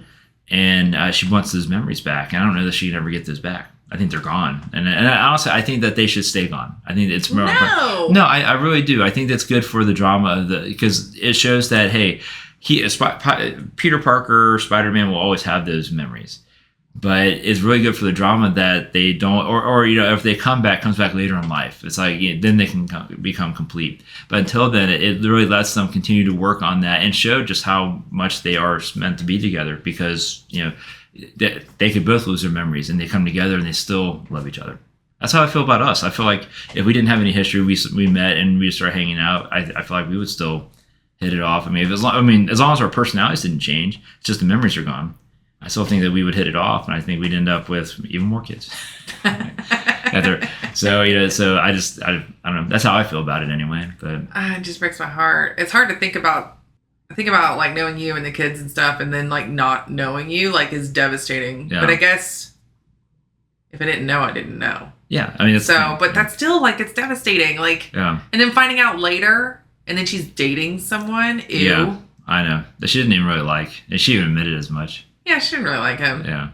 And she wants those memories back. And I don't know that she can ever get those back. I think they're gone. And honestly, I think that they should stay gone. I think it's more. No, I really do. I think that's good for the drama because it shows that, hey, Peter Parker, Spider-Man will always have those memories. But it's really good for the drama that they don't, or if they comes back later in life, it's then they can become complete. But until then, it really lets them continue to work on that and show just how much they are meant to be together, because they could both lose their memories and they come together and they still love each other. That's how I feel about us. I feel like if we didn't have any history, we met and we started hanging out, I feel like we would still hit it off. I mean, as long as our personalities didn't change, it's just the memories are gone. I still think that we would hit it off, and I think we'd end up with even more kids. So I don't know. That's how I feel about it anyway. But it just breaks my heart. It's hard to think about knowing you and the kids and stuff, and then not knowing you is devastating. Yeah. But I guess if I didn't know, I didn't know. Yeah, I mean, but that's still it's devastating. Yeah. And then finding out later, and then she's dating someone. Ew. Yeah, I know that she didn't even really like, and she even admitted as much. Yeah, she didn't really like him. Yeah.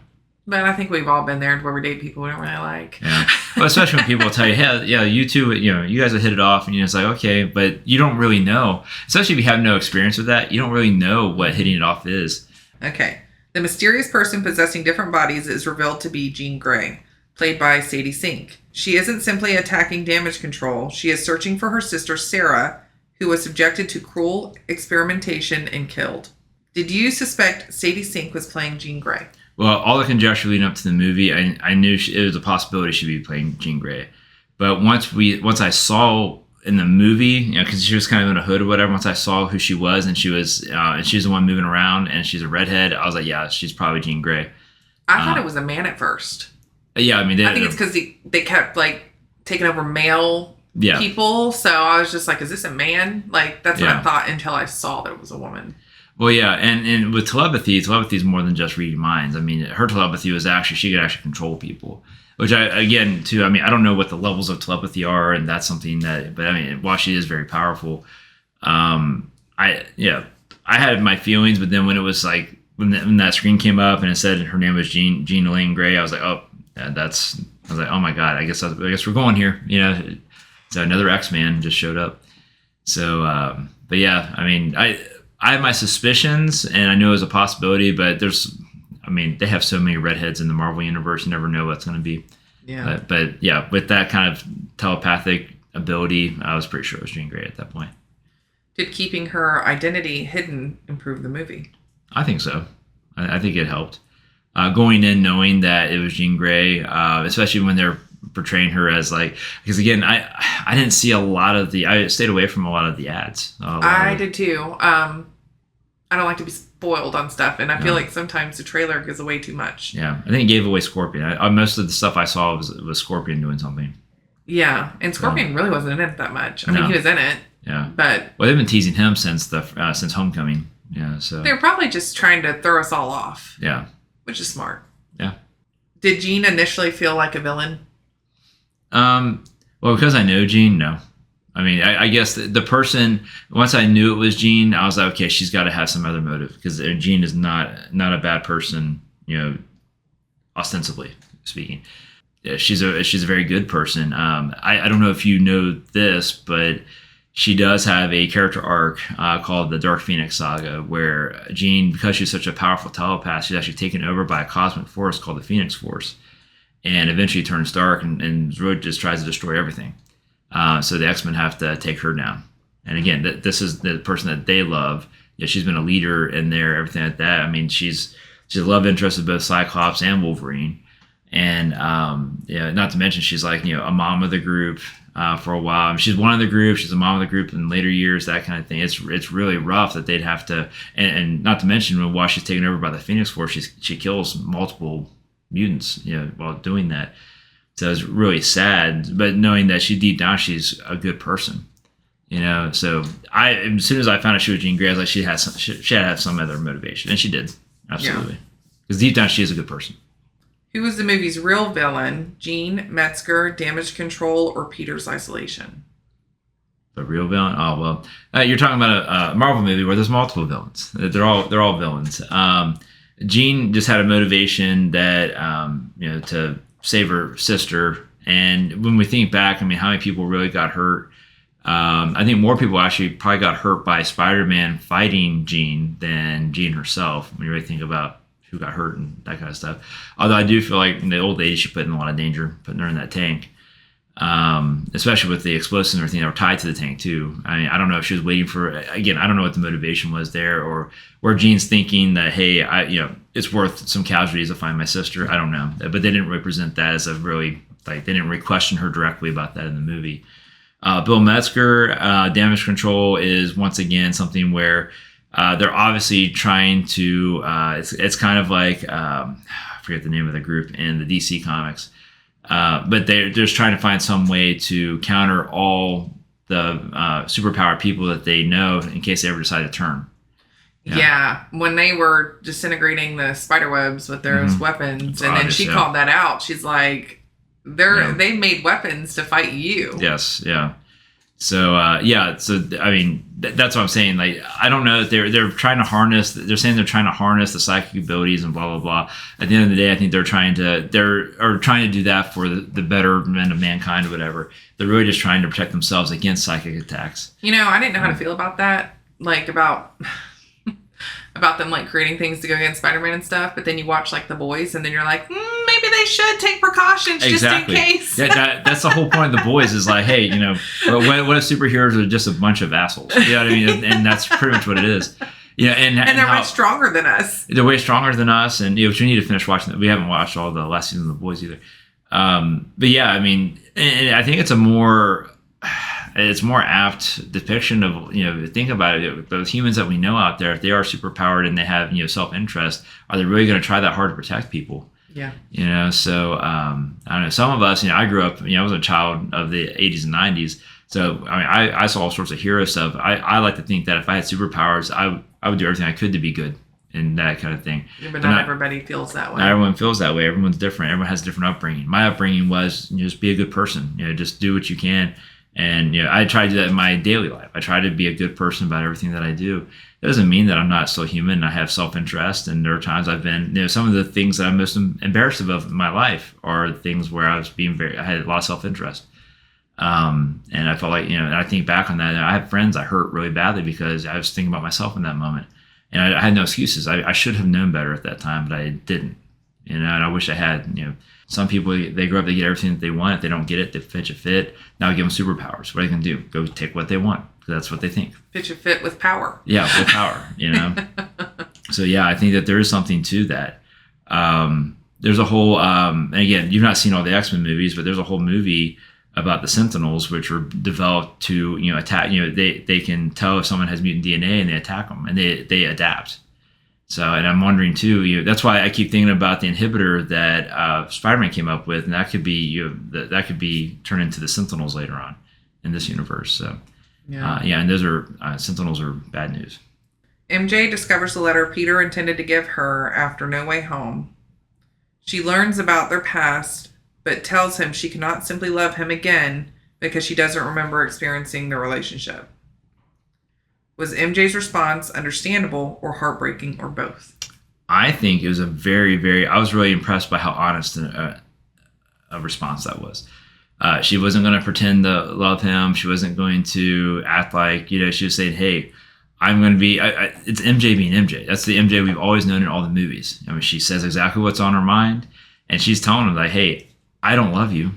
But I think we've all been there where we date people we don't really like. Yeah. Well, especially when people tell you, hey, yeah, you two, you guys will hit it off. And it's like, okay, but you don't really know. Especially if you have no experience with that, you don't really know what hitting it off is. Okay. The mysterious person possessing different bodies is revealed to be Jean Grey, played by Sadie Sink. She isn't simply attacking damage control. She is searching for her sister, Sarah, who was subjected to cruel experimentation and killed. Did you suspect Sadie Sink was playing Jean Grey? Well, all the conjecture leading up to the movie, I knew it was a possibility she'd be playing Jean Grey. But once I saw in the movie, because she was kind of in a hood or whatever, once I saw who she was, and she's the one moving around, and she's a redhead, I was like, yeah, she's probably Jean Grey. I thought it was a man at first. Yeah, I mean, I think it's because they kept taking over male people, so I was just like, is this a man? That's what I thought until I saw that it was a woman. Well, yeah, and with telepathy is more than just reading minds. I mean, her telepathy was she could actually control people, which I don't know what the levels of telepathy are, and that's something but I mean, while she is very powerful, I had my feelings, but then when it was when that screen came up and it said her name was Jean Elaine Grey, I was like, oh, I was like, oh my God, I guess we're going here. So another X-Man just showed up. So, but yeah, I mean, I have my suspicions, and I know it was a possibility, but they have so many redheads in the Marvel universe, you never know what's going to be. Yeah. But yeah, with that kind of telepathic ability, I was pretty sure it was Jean Grey at that point. Did keeping her identity hidden improve the movie? I think so. I think it helped. Going in knowing that it was Jean Grey, especially when they're portraying her as because again, I didn't see I stayed away from a lot of the ads. I did too. I don't like to be spoiled on stuff, and I feel like sometimes the trailer gives away too much. Yeah, I think it gave away Scorpion. Most of the stuff I saw was Scorpion doing something. Yeah, and Scorpion really wasn't in it that much. I mean, he was in it. Yeah, but they've been teasing him since Homecoming. Yeah, so they're probably just trying to throw us all off. Yeah, which is smart. Yeah. Did Jean initially feel like a villain? Well, because I know Jean, no. I mean, I guess the person, once I knew it was Jean, I was like, okay, she's got to have some other motive, because Jean is not a bad person, ostensibly speaking. Yeah, she's a very good person. I don't know if you know this, but she does have a character arc called the Dark Phoenix Saga, where Jean, because she's such a powerful telepath, she's actually taken over by a cosmic force called the Phoenix Force, and eventually turns dark and really just tries to destroy everything. So the X-Men have to take her down. And again, this is the person that they love. Yeah, she's been a leader in there, everything like that. I mean, she's a love interest of both Cyclops and Wolverine. And not to mention she's a mom of the group for a while. I mean, she's one of the group. She's a mom of the group in later years, that kind of thing. It's really rough that they'd have to, and not to mention while she's taken over by the Phoenix Force, she kills multiple mutants, while doing that. So it's really sad. But knowing that deep down she's a good person, So as soon as I found out she was Jean Grey, I was like, she had to have some other motivation, and she did, absolutely, because deep down she is a good person. Who was the movie's real villain? Jean, Metzger, Damage Control, or Peter's Isolation? The real villain? Oh well, you're talking about a Marvel movie where there's multiple villains. They're all villains. Jean just had a motivation that to save her sister. And when we think back, I mean, how many people really got hurt? I think more people actually probably got hurt by Spider-Man fighting Jean than Jean herself. When you really think about who got hurt and that kind of stuff. Although I do feel like in the old lady, she put in a lot of danger, putting her in that tank. Especially with the explosives and everything that were tied to the tank too. I mean, I don't know if she was waiting for, again, I don't know what the motivation was there, or where Jean's thinking that, hey, it's worth some casualties to find my sister. I don't know. But they didn't represent that as a really, they didn't really question her directly about that in the movie. Bill Metzger, Damage Control is once again something where they're obviously trying to, it's kind of like, I forget the name of the group in the DC comics. But they're just trying to find some way to counter all the superpowered people that they know in case they ever decide to turn. Yeah, when they were disintegrating the spider webs with their weapons, and then she called that out. She's like, they made weapons to fight you. Yes, yeah. So so I mean that's what I'm saying. Like, I don't know that they're trying to harness. They're saying they're trying to harness the psychic abilities and blah blah blah. At the end of the day, I think they're trying to do that for the betterment of mankind or whatever. They're really just trying to protect themselves against psychic attacks. I didn't know how to feel about that. Like about them like creating things to go against Spider-Man and stuff. But then you watch like The Boys, and then you're like, maybe they should take precautions just in case. That's the whole point of The Boys is like, hey, what if superheroes are just a bunch of assholes? You know what I mean? And that's pretty much what it is. And they're way stronger than us. They're way stronger than us, and which we need to finish watching. We haven't watched all the last season of The Boys either. But yeah, I mean, and I think it's a more apt depiction of, think about it, those humans that we know out there, if they are superpowered and they have, self-interest, are they really going to try that hard to protect people? Yeah. So I don't know. Some of us, I grew up, I was a child of the 80s and 90s. So, I mean, I saw all sorts of hero stuff. I like to think that if I had superpowers, I would do everything I could to be good and that kind of thing. Yeah, but not everybody feels that way. Not everyone feels that way. Everyone's different. Everyone has a different upbringing. My upbringing was, just be a good person. Just do what you can. And I try to do that in my daily life. I try to be a good person about everything that I do. That doesn't mean that I'm not still human. I have self-interest, and there are times I've been, some of the things that I'm most embarrassed of in my life are things where I had a lot of self-interest. And I felt like, and I think back on that, and I have friends I hurt really badly because I was thinking about myself in that moment. And I had no excuses. I should have known better at that time, but I didn't. And I wish I had. Some people, they grow up, they get everything that they want. If they don't get it, they pitch a fit. Now give them superpowers. What are they going to do? Go take what they want. That's what they think. Pitch a fit with power. Yeah, with power. So yeah, I think that there is something to that. There's a whole, and again, you've not seen all the X-Men movies, but there's a whole movie about the Sentinels, which were developed to attack. They can tell if someone has mutant DNA and they attack them, and they adapt. So, and I'm wondering too, that's why I keep thinking about the inhibitor that Spider-Man came up with, and that could be that could be turned into the Sentinels later on in this universe. So, and those are Sentinels are bad news. MJ discovers the letter Peter intended to give her after No Way Home. She learns about their past, but tells him she cannot simply love him again because she doesn't remember experiencing the relationship. Was MJ's response understandable or heartbreaking or both? I think it was a very, very... I was really impressed by how honest a response that was. She wasn't going to pretend to love him. She wasn't going to act like, she was saying, hey, I'm going to be... it's MJ being MJ. That's the MJ we've always known in all the movies. She says exactly what's on her mind, and she's telling him, like, hey, I don't love you.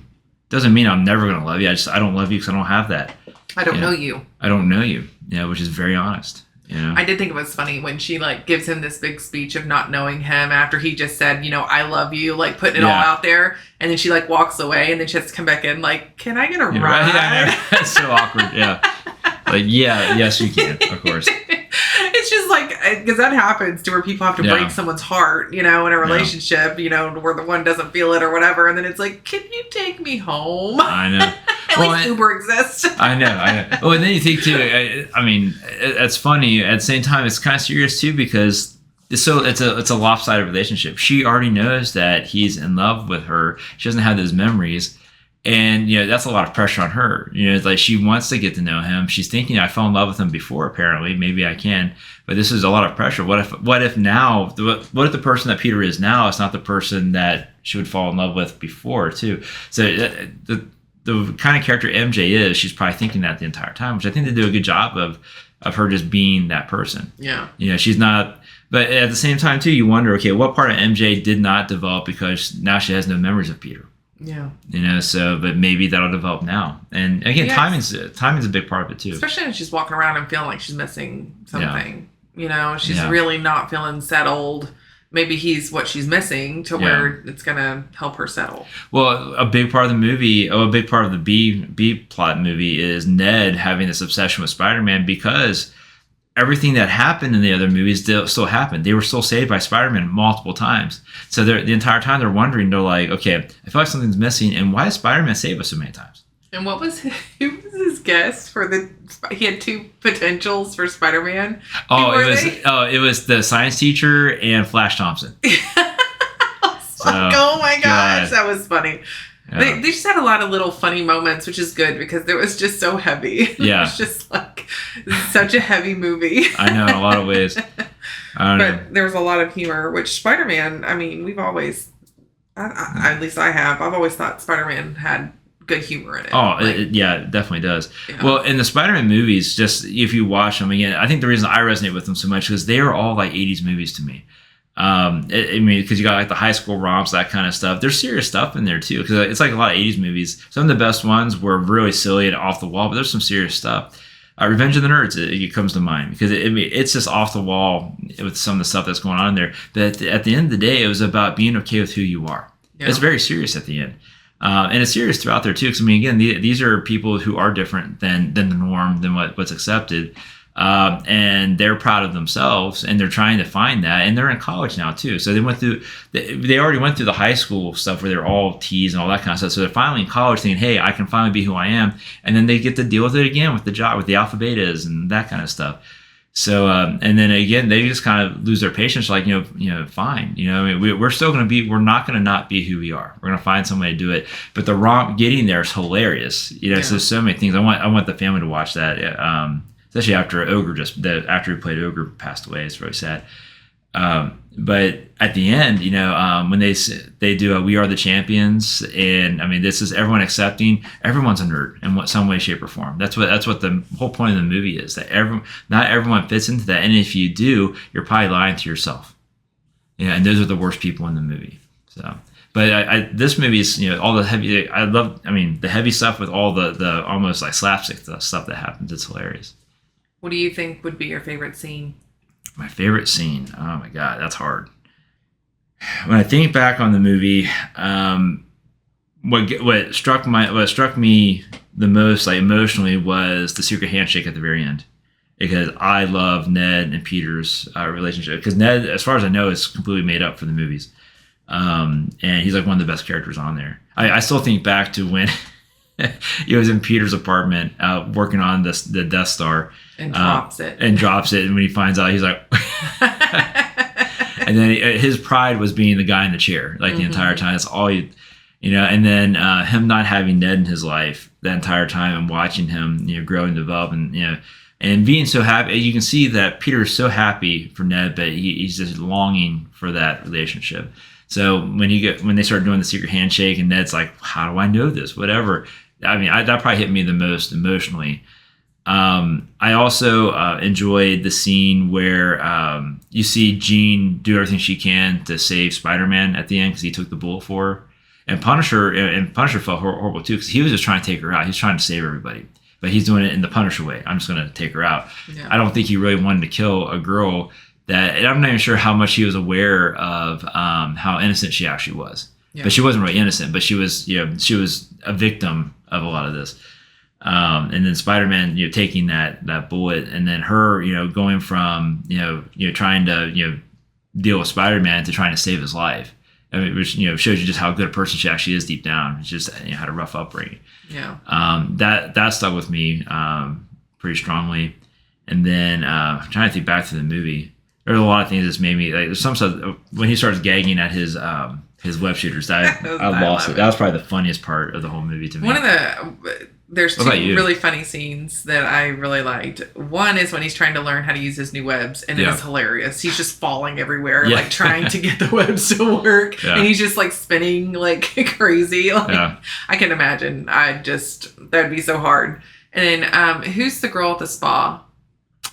Doesn't mean I'm never going to love you. I don't love you because I don't have that. I don't know you. I don't know you. Which is very honest. I did think it was funny when she gives him this big speech of not knowing him after he just said, I love you, putting it all out there, and then she walks away, and then she has to come back in can I get a ride? Right? Yeah, that's so awkward. Yeah. Yes, you can, of course. It's just because that happens to where people have to break someone's heart, in a relationship, where the one doesn't feel it or whatever. And then it's can you take me home? I know. At least Uber exists. I know. Oh, and then you think too, it's funny. At the same time, it's kind of serious too, because it's a lopsided relationship. She already knows that he's in love with her. She doesn't have those memories. And, that's a lot of pressure on her. It's she wants to get to know him. She's thinking, I fell in love with him before, apparently. Maybe I can. But this is a lot of pressure. What if the person that Peter is now is not the person that she would fall in love with before, too? So the kind of character MJ is, she's probably thinking that the entire time, which I think they do a good job of her just being that person. Yeah. She's not... But at the same time, too, you wonder, okay, what part of MJ did not develop because now she has no memories of Peter? Yeah. But maybe that'll develop now. And again, timing's a big part of it too. Especially when she's walking around and feeling like she's missing something. She's really not feeling settled. Maybe he's what she's missing to where it's going to help her settle. Well, a big part of the movie, a big part of the B plot movie is Ned having this obsession with Spider-Man because everything that happened in the other movies still happened. They were still saved by Spider-Man multiple times. So the entire time they're wondering, they're like, okay, I feel like something's missing, and why does Spider-Man save us so many times? And who was his guess for he had two potentials for Spider-Man? It was the science teacher and Flash Thompson. Oh my gosh, that was funny. Yeah. They just had a lot of little funny moments, which is good because it was just so heavy. Yeah. It was just such a heavy movie. I know, in a lot of ways. But there was a lot of humor, which Spider-Man, we've always, at least I have, I've always thought Spider-Man had good humor in it. Oh, it definitely does. Yeah. Well, in the Spider-Man movies, just if you watch them again, I think the reason I resonate with them so much is they are all 80s movies to me. Because you got the high school romps, that kind of stuff. There's serious stuff in there too, because it's a lot of 80s movies. Some of the best ones were really silly and off the wall, but there's some serious stuff. Revenge of the Nerds, it comes to mind because it's just off the wall with some of the stuff that's going on there. But at the end of the day, it was about being okay with who you are. Yeah. It's very serious at the end. And it's serious throughout there too, because again, these are people who are different than the norm, than what's accepted. And they're proud of themselves, and they're trying to find that, and they're in college now too. So they already went through the high school stuff where they're all teased and all that kind of stuff. So they're finally in college thinking, hey, I can finally be who I am. And then they get to deal with it again with the job, with the alpha betas and that kind of stuff. So, and then again, they just kind of lose their patience. Fine. We're still going to be, we're not going to not be who we are. We're going to find some way to do it. But the getting there is hilarious. So there's so many things. I want the family to watch that. especially after the actor who played Ogre passed away. It's really sad. But at the end, when they do a "We Are the Champions," and I mean, this is everyone accepting. Everyone's a nerd in some way, shape, or form. That's what the whole point of the movie is. That not everyone fits into that, and if you do, you're probably lying to yourself. Yeah, and those are the worst people in the movie. So, but this movie is all the heavy. I love. I mean, the heavy stuff with all the almost like slapstick stuff that happens. It's hilarious. What do you think would be your favorite scene? My favorite scene. Oh my God, that's hard. When I think back on the movie, what struck me the most, like emotionally, was the secret handshake at the very end, because I love Ned and Peter's relationship. Because Ned, as far as I know, is completely made up for the movies, and he's like one of the best characters on there. I still think back to when he was in Peter's apartment working on the Death Star. And drops it. And when he finds out, he's like... And then his pride was being the guy in the chair, like the entire time. That's all and then him not having Ned in his life the entire time and watching him, grow and develop and being so happy. You can see that Peter is so happy for Ned, but he's just longing for that relationship. So when they start doing the secret handshake and Ned's like, how do I know this? Whatever. I mean, that probably hit me the most emotionally. I also enjoyed the scene where you see Jean do everything she can to save Spider-Man at the end because he took the bullet for her. And Punisher felt horrible too because he was just trying to take her out. He's trying to save everybody, but he's doing it in the Punisher way. I'm just going to take her out. Yeah. I don't think he really wanted to kill a girl and I'm not even sure how much he was aware of how innocent she actually was. Yeah. But she wasn't really innocent, but she was a victim of a lot of this. And then Spider-Man, taking that bullet, and then her, going from trying to deal with Spider-Man to trying to save his life. I mean, which shows you just how good a person she actually is deep down. It's just had a rough upbringing. Yeah. That stuck with me pretty strongly. And then I'm trying to think back to the movie. There's a lot of things that's made me like. There's some stuff when he starts gagging at his web shooters. I lost it. That was probably the funniest part of the whole movie to me. There's two really funny scenes that I really liked. One is when he's trying to learn how to use his new webs, and it is hilarious. He's just falling everywhere, like trying to get the webs to work, and he's just like spinning like crazy. Like I can imagine. That'd be so hard. And then who's the girl at the spa?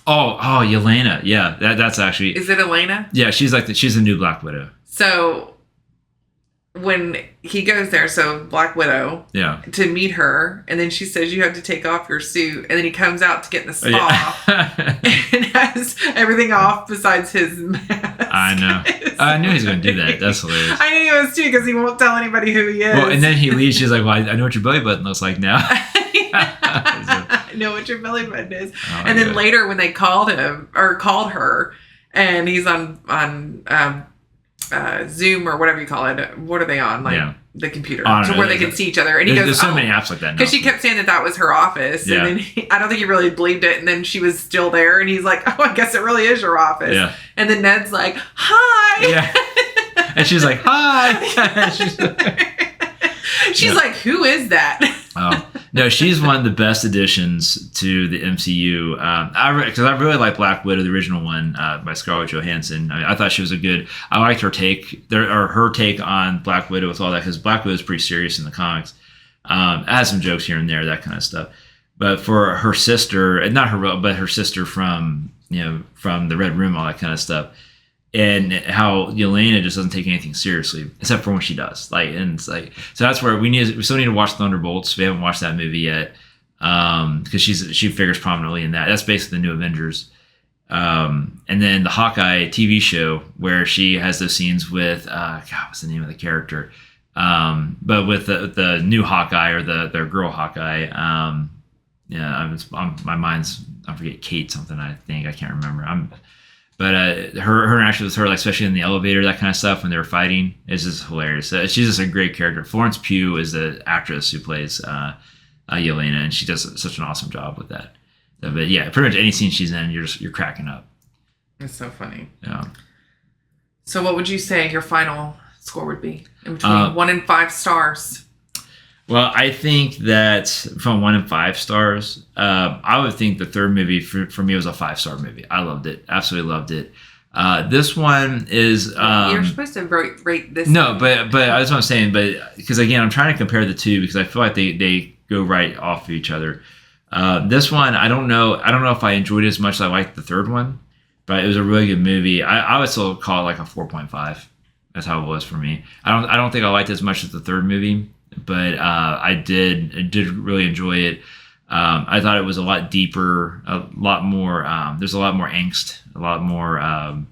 Oh, Yelena. Yeah, that's actually. Is it Elena? Yeah, she's the new Black Widow. So when he goes there, so Black Widow, to meet her, and then she says you have to take off your suit, and then he comes out to get in the spa and has everything off besides his mask. I know. I knew he was going to do that. That's hilarious. I knew he was too because he won't tell anybody who he is. Well, and then he leaves. She's like, "Well, I know what your belly button looks like now." I know what your belly button is. And then later, when they called her, and he's on Zoom or whatever you call it. What are they on? The computer. Where they can see each other. And he goes, there's so many apps like that now. Because she kept saying that was her office. Yeah. And then I don't think he really believed it. And then she was still there. And he's like, oh, I guess it really is your office. Yeah. And then Ned's like, hi. Yeah. And she's like, hi. She's like, who is that? Oh. No, she's one of the best additions to the MCU. Because I really like Black Widow, the original one by Scarlett Johansson. I thought she was I liked her take, her take on Black Widow with all that, because Black Widow is pretty serious in the comics. It has some jokes here and there, that kind of stuff. But for her sister, not her, but her sister from the Red Room, all that kind of stuff. And how Yelena just doesn't take anything seriously, except for when she does. So that's where we still need to watch Thunderbolts. We haven't watched that movie yet because she figures prominently in that. That's basically the new Avengers. And then the Hawkeye TV show where she has those scenes with what's the name of the character? But with the new Hawkeye or their girl Hawkeye. I forget Kate something. I think I can't remember. But her interaction with her, like especially in the elevator, that kind of stuff when they were fighting, is just hilarious. She's just a great character. Florence Pugh is the actress who plays Yelena, and she does such an awesome job with that. But yeah, pretty much any scene she's in, you're cracking up. It's so funny. Yeah. So what would you say your final score would be in between 1 and 5 stars? Well, I think that from 1 to 5 stars, I would think the third movie for me was a 5-star movie. I loved it, absolutely loved it. This one is you're supposed to rate this. No, but that's what I'm saying. But because again, I'm trying to compare the two because I feel like they go right off of each other. This one, I don't know if I enjoyed it as much as I liked the third one, but it was a really good movie. I would still call it like a 4.5. That's how it was for me. I don't think I liked it as much as the third movie, but I did really enjoy it. I thought it was a lot deeper, a lot more. There's a lot more angst, a lot more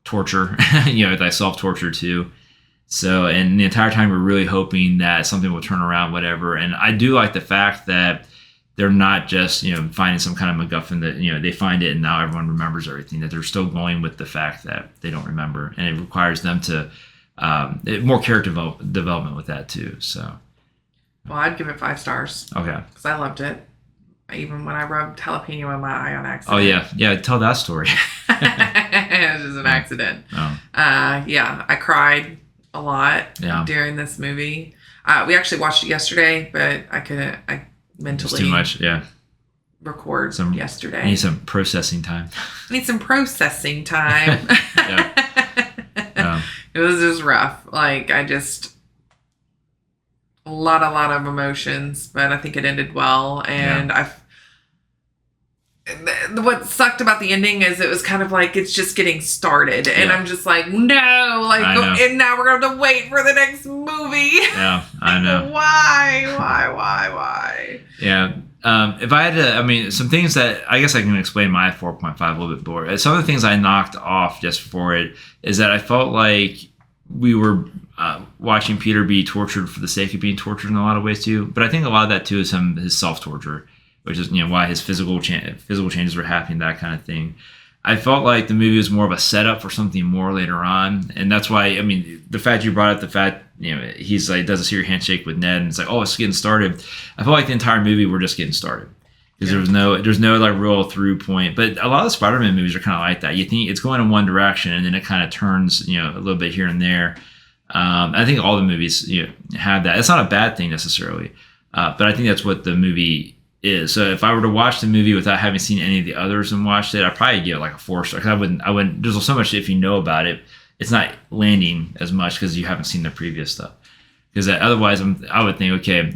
torture. Like self-torture too. So, and the entire time we're really hoping that something will turn around, whatever. And I do like the fact that they're not just finding some kind of MacGuffin that they find it and now everyone remembers everything. That they're still going with the fact that they don't remember, and it requires them to more character development with that too. So. Well, I'd give it 5 stars. Okay. Because I loved it. Even when I rubbed jalapeno in my eye on accident. Oh, yeah. Tell that story. It was just an accident. Oh. Yeah, I cried a lot during this movie. We actually watched it yesterday, but I mentally... It's too much, yeah. Record yesterday. I need some processing time. Yeah. It was just rough. Like, a lot of emotions, but I think it ended well. And what sucked about the ending is it was kind of like it's just getting started, and I'm just like, no, like, and now we're going to wait for the next movie. Yeah, I know. Why? Yeah. If I had to, some things that I guess I can explain my 4.5 a little bit more. Some of the things I knocked off just for it is that I felt like we were watching Peter be tortured for the sake of being tortured in a lot of ways too. But I think a lot of that too is his self-torture, which is why his physical changes were happening, that kind of thing. I felt like the movie was more of a setup for something more later on, and that's why the fact you brought up the fact he's like does a serious handshake with Ned, and it's like, oh, it's getting started. I felt like the entire movie we're just getting started because there's no like real through point. But a lot of Spider-Man movies are kind of like that. You think it's going in one direction, and then it kind of turns a little bit here and there. I think all the movies have that. It's not a bad thing necessarily, but I think that's what the movie is. So if I were to watch the movie without having seen any of the others and watched it, I'd probably give it like a 4-star. Because I wouldn't. There's so much if you know about it, it's not landing as much because you haven't seen the previous stuff. Because otherwise, I would think, okay,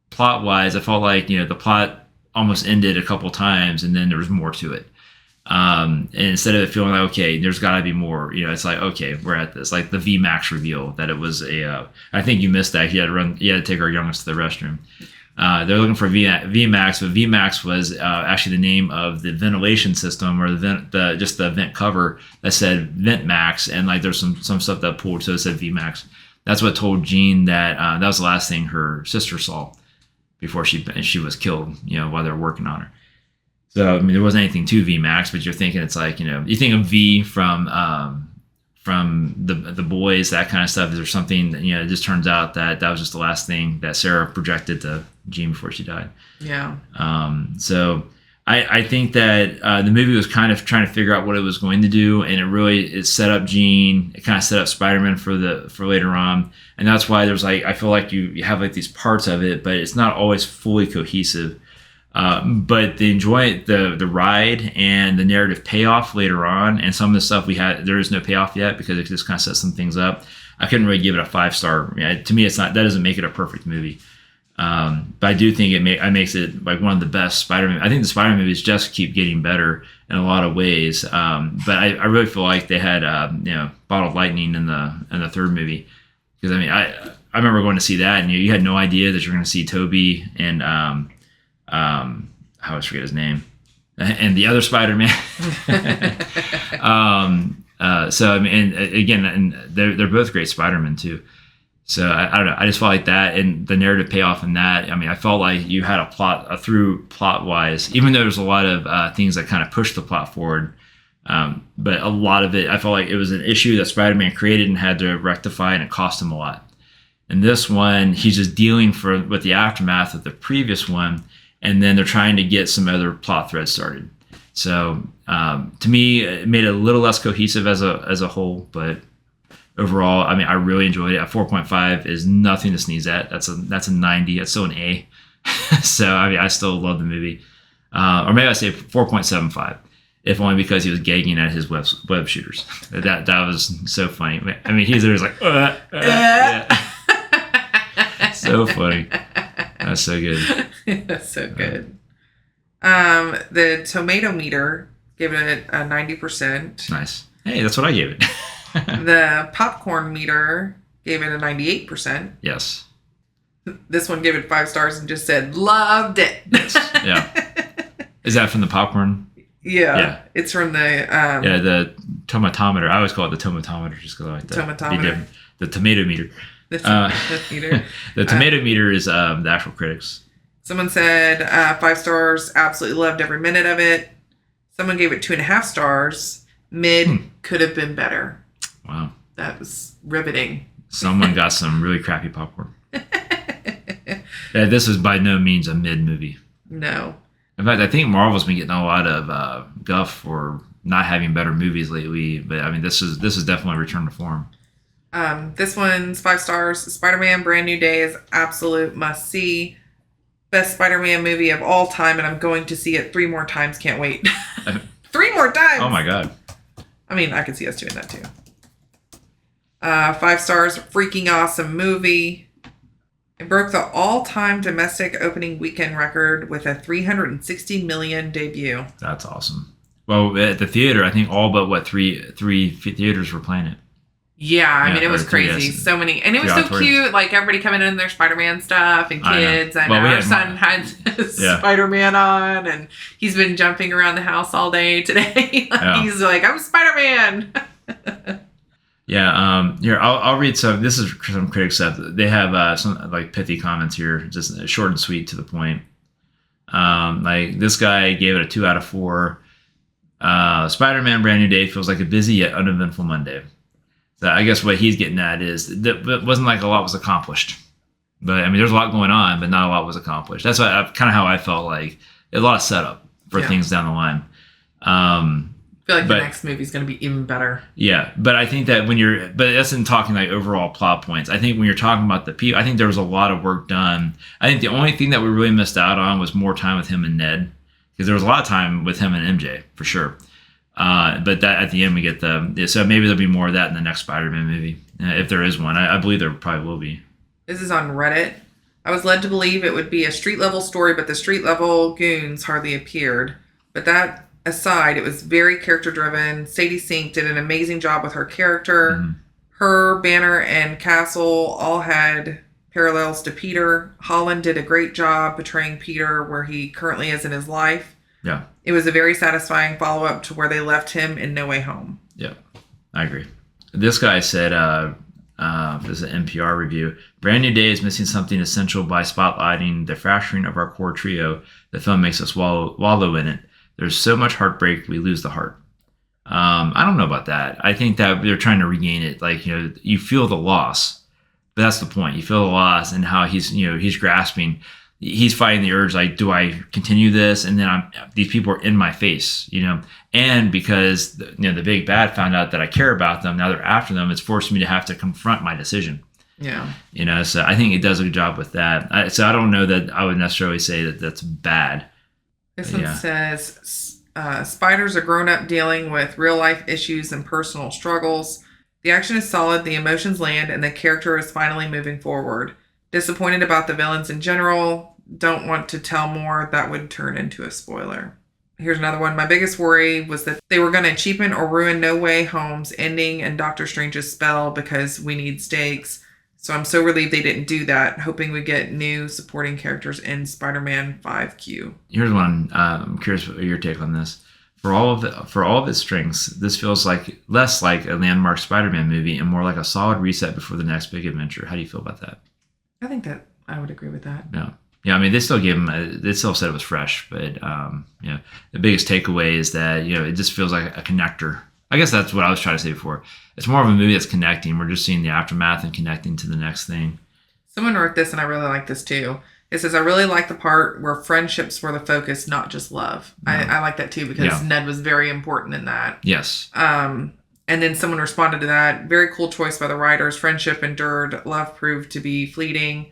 plot wise, I felt like the plot almost ended a couple times, and then there was more to it. And instead of it feeling like, okay, there's got to be more, it's like, okay, we're at this, like the VMAX reveal that it was I think you missed that. He had to take our youngest to the restroom. They're looking for VMAX, but VMAX was actually the name of the ventilation system, or just the vent cover that said Vent Max, and like there's some stuff that pulled, so it said VMAX. That's what told Jean that that was the last thing her sister saw before she was killed, while they were working on her. So there wasn't anything to VMAX, but you're thinking it's like you think of V from the boys, that kind of stuff. Is there something it just turns out that was just the last thing that Sarah projected to Jean before she died. Yeah. So I think that the movie was kind of trying to figure out what it was going to do, and it set up Jean. It kind of set up Spider-Man for later on, and that's why there's I feel like you have like these parts of it, but it's not always fully cohesive. But the ride and the narrative payoff later on, and some of the stuff there is no payoff yet because it just kind of sets some things up. I couldn't really give it a 5-star. To me, that doesn't make it a perfect movie. But I do think it makes it like one of the best Spider-Man. I think the Spider-Man movies just keep getting better in a lot of ways. But I really feel like they had bottled lightning in the third movie, because I remember going to see that, and you had no idea that you're going to see Toby and I always forget his name, and the other Spider-Man. So again, and they're both great Spider-Man too. So I don't know. I just felt like that, and the narrative payoff in that. I felt like you had a through plot wise, even though there's a lot of things that kind of pushed the plot forward. But a lot of it, I felt like it was an issue that Spider-Man created and had to rectify, and it cost him a lot. And this one, he's just dealing with the aftermath of the previous one, and then they're trying to get some other plot threads started. So to me, it made it a little less cohesive as a whole, but overall, I mean, I really enjoyed it. A 4.5 is nothing to sneeze at. That's a 90. That's still an A. So I mean, I still love the movie. Or maybe I say 4.75, if only because he was gagging at his web shooters. That was so funny. I mean, he's always like, yeah. So funny. That's so good. That's so good. The tomato meter gave it a 90%. Nice. Hey, that's what I gave it. The popcorn meter gave it a 98%. Yes. This one gave it 5 stars and just said, loved it. Yes. Yeah. Is that from the popcorn? Yeah. It's from the... the tomatometer. I always call it the tomatometer just because I like that. Tomatometer. The tomato meter. The tomato meter. The tomato meter is the actual critics. Someone said 5 stars, absolutely loved every minute of it. Someone gave it 2.5 stars. Mid could have been better. Wow. That was riveting. Someone got some really crappy popcorn. This is by no means a mid movie. No. In fact, I think Marvel's been getting a lot of guff for not having better movies lately. But I mean, this is definitely a return to form. This one's 5 stars. Spider-Man Brand New Day is absolute must see. Best Spider-Man movie of all time, and I'm going to see it 3 more times. Can't wait. 3 more times. Oh my god. I mean, I could see us doing that too. 5 stars. Freaking awesome movie. It broke the all-time domestic opening weekend record with a $360 million debut. That's awesome. Well, at the theater, I think all but three theaters were playing it. Yeah, I mean, it was crazy. So many. And it was so cute. Like, everybody coming in their Spider-Man stuff and kids. And our son had Spider-Man on. And he's been jumping around the house all day today. He's like, I'm Spider-Man. Yeah. Here, I'll read some. This is some critic stuff. They have some like pithy comments here, just short and sweet to the point. Like this guy gave it a 2 out of 4. Spider-Man Brand New Day feels like a busy yet uneventful Monday. So I guess what he's getting at is that it wasn't like a lot was accomplished. But I mean, there's a lot going on, but not a lot was accomplished. That's kind of how I felt. Like a lot of setup for things down the line. I feel like the next movie is going to be even better. Yeah, but I think that but that's in talking like overall plot points. I think when you're talking about the people, I think there was a lot of work done. I think the only thing that we really missed out on was more time with him and Ned, because there was a lot of time with him and MJ for sure. But that at the end we get so maybe there'll be more of that in the next Spider-Man movie, if there is one. I believe there probably will be. This is on Reddit. I was led to believe it would be a street level story, but the street level goons hardly appeared. But that aside, it was very character driven. Sadie Sink did an amazing job with her character. Mm-hmm. Her, Banner, and Castle all had parallels to Peter. Holland did a great job portraying Peter where he currently is in his life. Yeah. It was a very satisfying follow-up to where they left him in No Way Home. Yeah, I agree. This guy said, this is an NPR review, Brand New Day is missing something essential by spotlighting the fracturing of our core trio. The film makes us wallow in it. There's so much heartbreak, we lose the heart. I don't know about that. I think that they're trying to regain it. Like, you feel the loss, but that's the point. You feel the loss and how he's grasping. He's fighting the urge, like, do I continue this? And then these people are in my face, and because the big bad found out that I care about them. Now they're after them. It's forced me to have to confront my decision. Yeah. So I think it does a good job with that. So I don't know that I would necessarily say that that's bad. This one says, Spider's a grown-up dealing with real-life issues and personal struggles. The action is solid, the emotions land, and the character is finally moving forward. Disappointed about the villains in general. Don't want to tell more. That would turn into a spoiler. Here's another one. My biggest worry was that they were going to cheapen or ruin No Way Home's ending and Doctor Strange's spell because we need stakes. So I'm so relieved they didn't do that, hoping we get new supporting characters in Spider-Man 5Q. Here's one. I'm curious what your take on this. For all of its strengths, this feels like less like a landmark Spider-Man movie and more like a solid reset before the next big adventure. How do you feel about that? I think that I would agree with that. Yeah. I mean, they still gave him. They still said it was fresh, but the biggest takeaway is that it just feels like a connector. I guess that's what I was trying to say before. It's more of a movie that's connecting. We're just seeing the aftermath and connecting to the next thing. Someone wrote this, and I really like this too. It says, I really like the part where friendships were the focus, not just love. No. I like that too, because Ned was very important in that. Yes. And then someone responded to that. Very cool choice by the writers. Friendship endured. Love proved to be fleeting.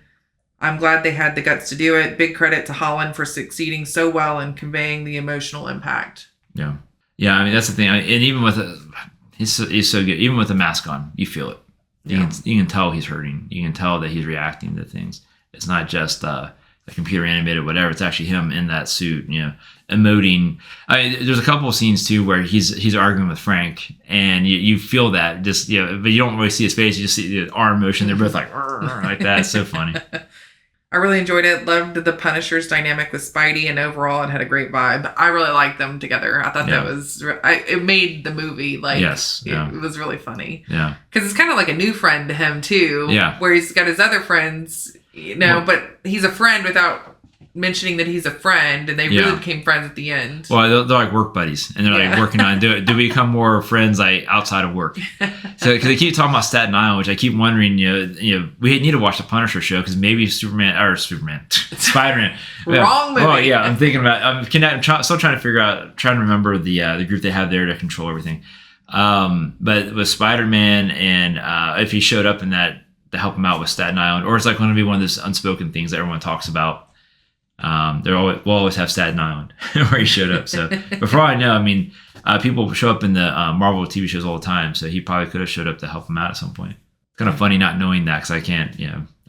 I'm glad they had the guts to do it. Big credit to Holland for succeeding so well in conveying the emotional impact. Yeah. Yeah, I mean, that's the thing. And even with he's so good. Even with the mask on, you feel it. You can tell he's hurting. You can tell that he's reacting to things. It's not just a computer animated whatever. It's actually him in that suit, emoting. I mean, there's a couple of scenes too where he's arguing with Frank, and you feel that just but you don't really see his face. You just see the arm motion. They're both like that. It's so funny. I really enjoyed it. Loved the Punisher's dynamic with Spidey, and overall it had a great vibe. I really liked them together. I thought that was it made the movie it was really funny. Yeah, because it's kind of like a new friend to him too. Yeah, where he's got his other friends, but he's a friend without mentioning that he's a friend, and they really became friends at the end. Well, they're like work buddies, and they're like working on do we become more friends like outside of work? So because they keep talking about Staten Island, which I keep wondering, we need to watch the Punisher show because maybe Spider-Man. Wrong movie. Oh yeah, I'm thinking about. I'm still trying to remember the group they have there to control everything. But with Spider-Man, and if he showed up in that to help him out with Staten Island, or it's like going to be one of those unspoken things that everyone talks about. We'll always have Staten Island where he showed up. So, but for all I know, I mean, people show up in the Marvel TV shows all the time. So he probably could have showed up to help him out at some point. It's kind of funny not knowing that because I can't.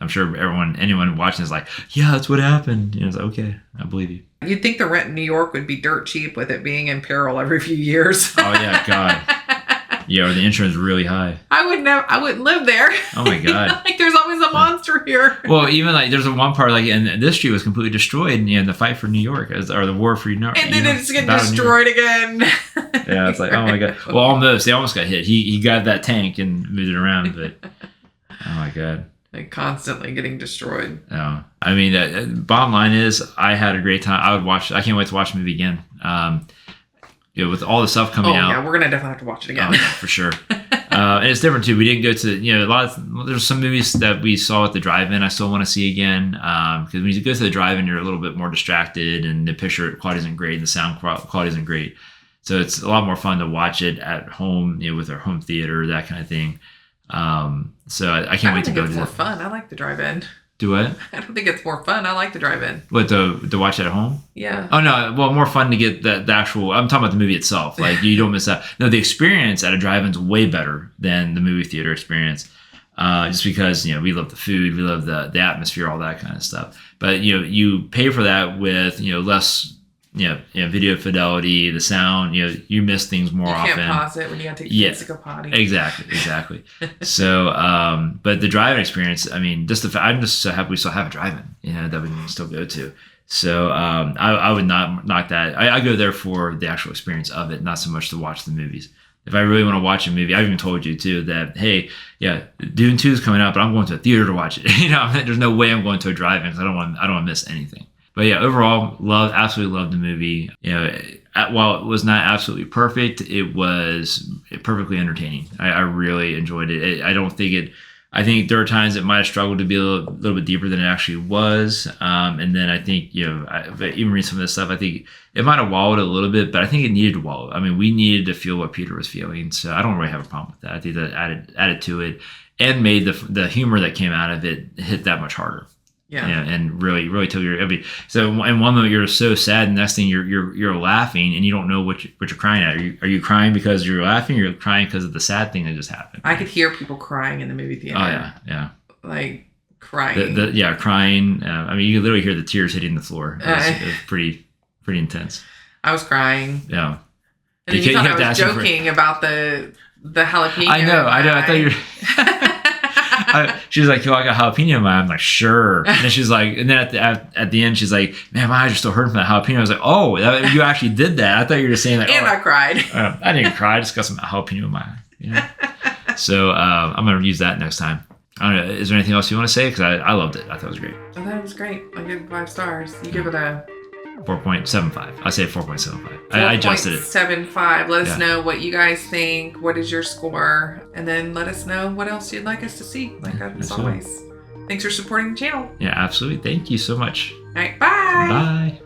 I'm sure anyone watching is like, yeah, that's what happened. It's like, okay, I believe you. You'd think the rent in New York would be dirt cheap with it being in peril every few years. Oh yeah, God. Yeah, or the insurance is really high. I wouldn't live there. Oh my God. Like there's always a monster here. Well, even like there's one part like and this street was completely destroyed in the fight for New York or the war for New York. And then it's getting destroyed again. Yeah, it's like, oh my God. Well, almost. They almost got hit. He got that tank and moved it around, but oh my God. Like constantly getting destroyed. Oh, I mean, bottom line is I had a great time. I can't wait to watch the movie again. With all the stuff coming out. Yeah, we're gonna definitely have to watch it again. Oh, yeah, for sure. And it's different too. We didn't go to there's some movies that we saw at the drive-in I still want to see again because when you go to the drive-in you're a little bit more distracted and the picture quality isn't great and the sound quality isn't great. So it's a lot more fun to watch it at home, with our home theater, that kind of thing. So I can't wait to go to that. It's more fun. I like the drive-in. Do what? I don't think it's more fun. I like the drive-in. What, to watch it at home? Yeah. Oh, no. Well, more fun to get the actual... I'm talking about the movie itself. Like, you don't miss that. No, the experience at a drive-in is way better than the movie theater experience. Just because, we love the food, we love the atmosphere, all that kind of stuff. But, you pay for that with, less... video fidelity, the sound, you miss things more often. You can't pause it when you gotta take the kids to go potty. Exactly. So, but the drive-in experience, I mean, I'm just so happy we still have a drive-in, that we can still go to. So, I would not knock that. I go there for the actual experience of it, not so much to watch the movies. If I really want to watch a movie, I've even told you too that, hey, Dune 2 is coming out, but I'm going to a theater to watch it. There's no way I'm going to a drive-in because I don't want to miss anything. But yeah, overall, absolutely loved the movie. While it was not absolutely perfect, it was perfectly entertaining. I really enjoyed it. I think there are times it might have struggled to be a little bit deeper than it actually was. And then I think, even reading some of this stuff, I think it might have wallowed a little bit, but I think it needed to wallow. I mean, we needed to feel what Peter was feeling. So I don't really have a problem with that. I think that added to it and made the humor that came out of it hit that much harder. Yeah, and really till you're so in one moment you're so sad, and next thing you're laughing, and you don't know what you're crying at. Are you crying because you're laughing? Or you're crying because of the sad thing that just happened. I could hear people crying in the movie theater. Oh yeah, like crying. Crying. I mean, you could literally hear the tears hitting the floor. It was pretty intense. I was crying. Yeah, and you thought I was joking about the jalapeno. I know. I thought you were. She was like, "Yo, I got jalapeno in my eye." I'm like, "Sure." And then she's like, and then at the end, she's like, "Man, my eyes are still hurting from that jalapeno." I was like, "Oh, you actually did that." I thought you were just saying like, and I cried. I didn't cry. I just got some jalapeno in my eye. So I'm gonna use that next time. I don't know. Is there anything else you want to say? Because I loved it. I thought it was great. I thought it was great. I give it 5 stars. You give it a 4.75. I say 4.75. I adjusted it. 4.75. Let us know what you guys think. What is your score? And then let us know what else you'd like us to see. Like as always. Thanks for supporting the channel. Yeah, absolutely. Thank you so much. All right. Bye. Bye.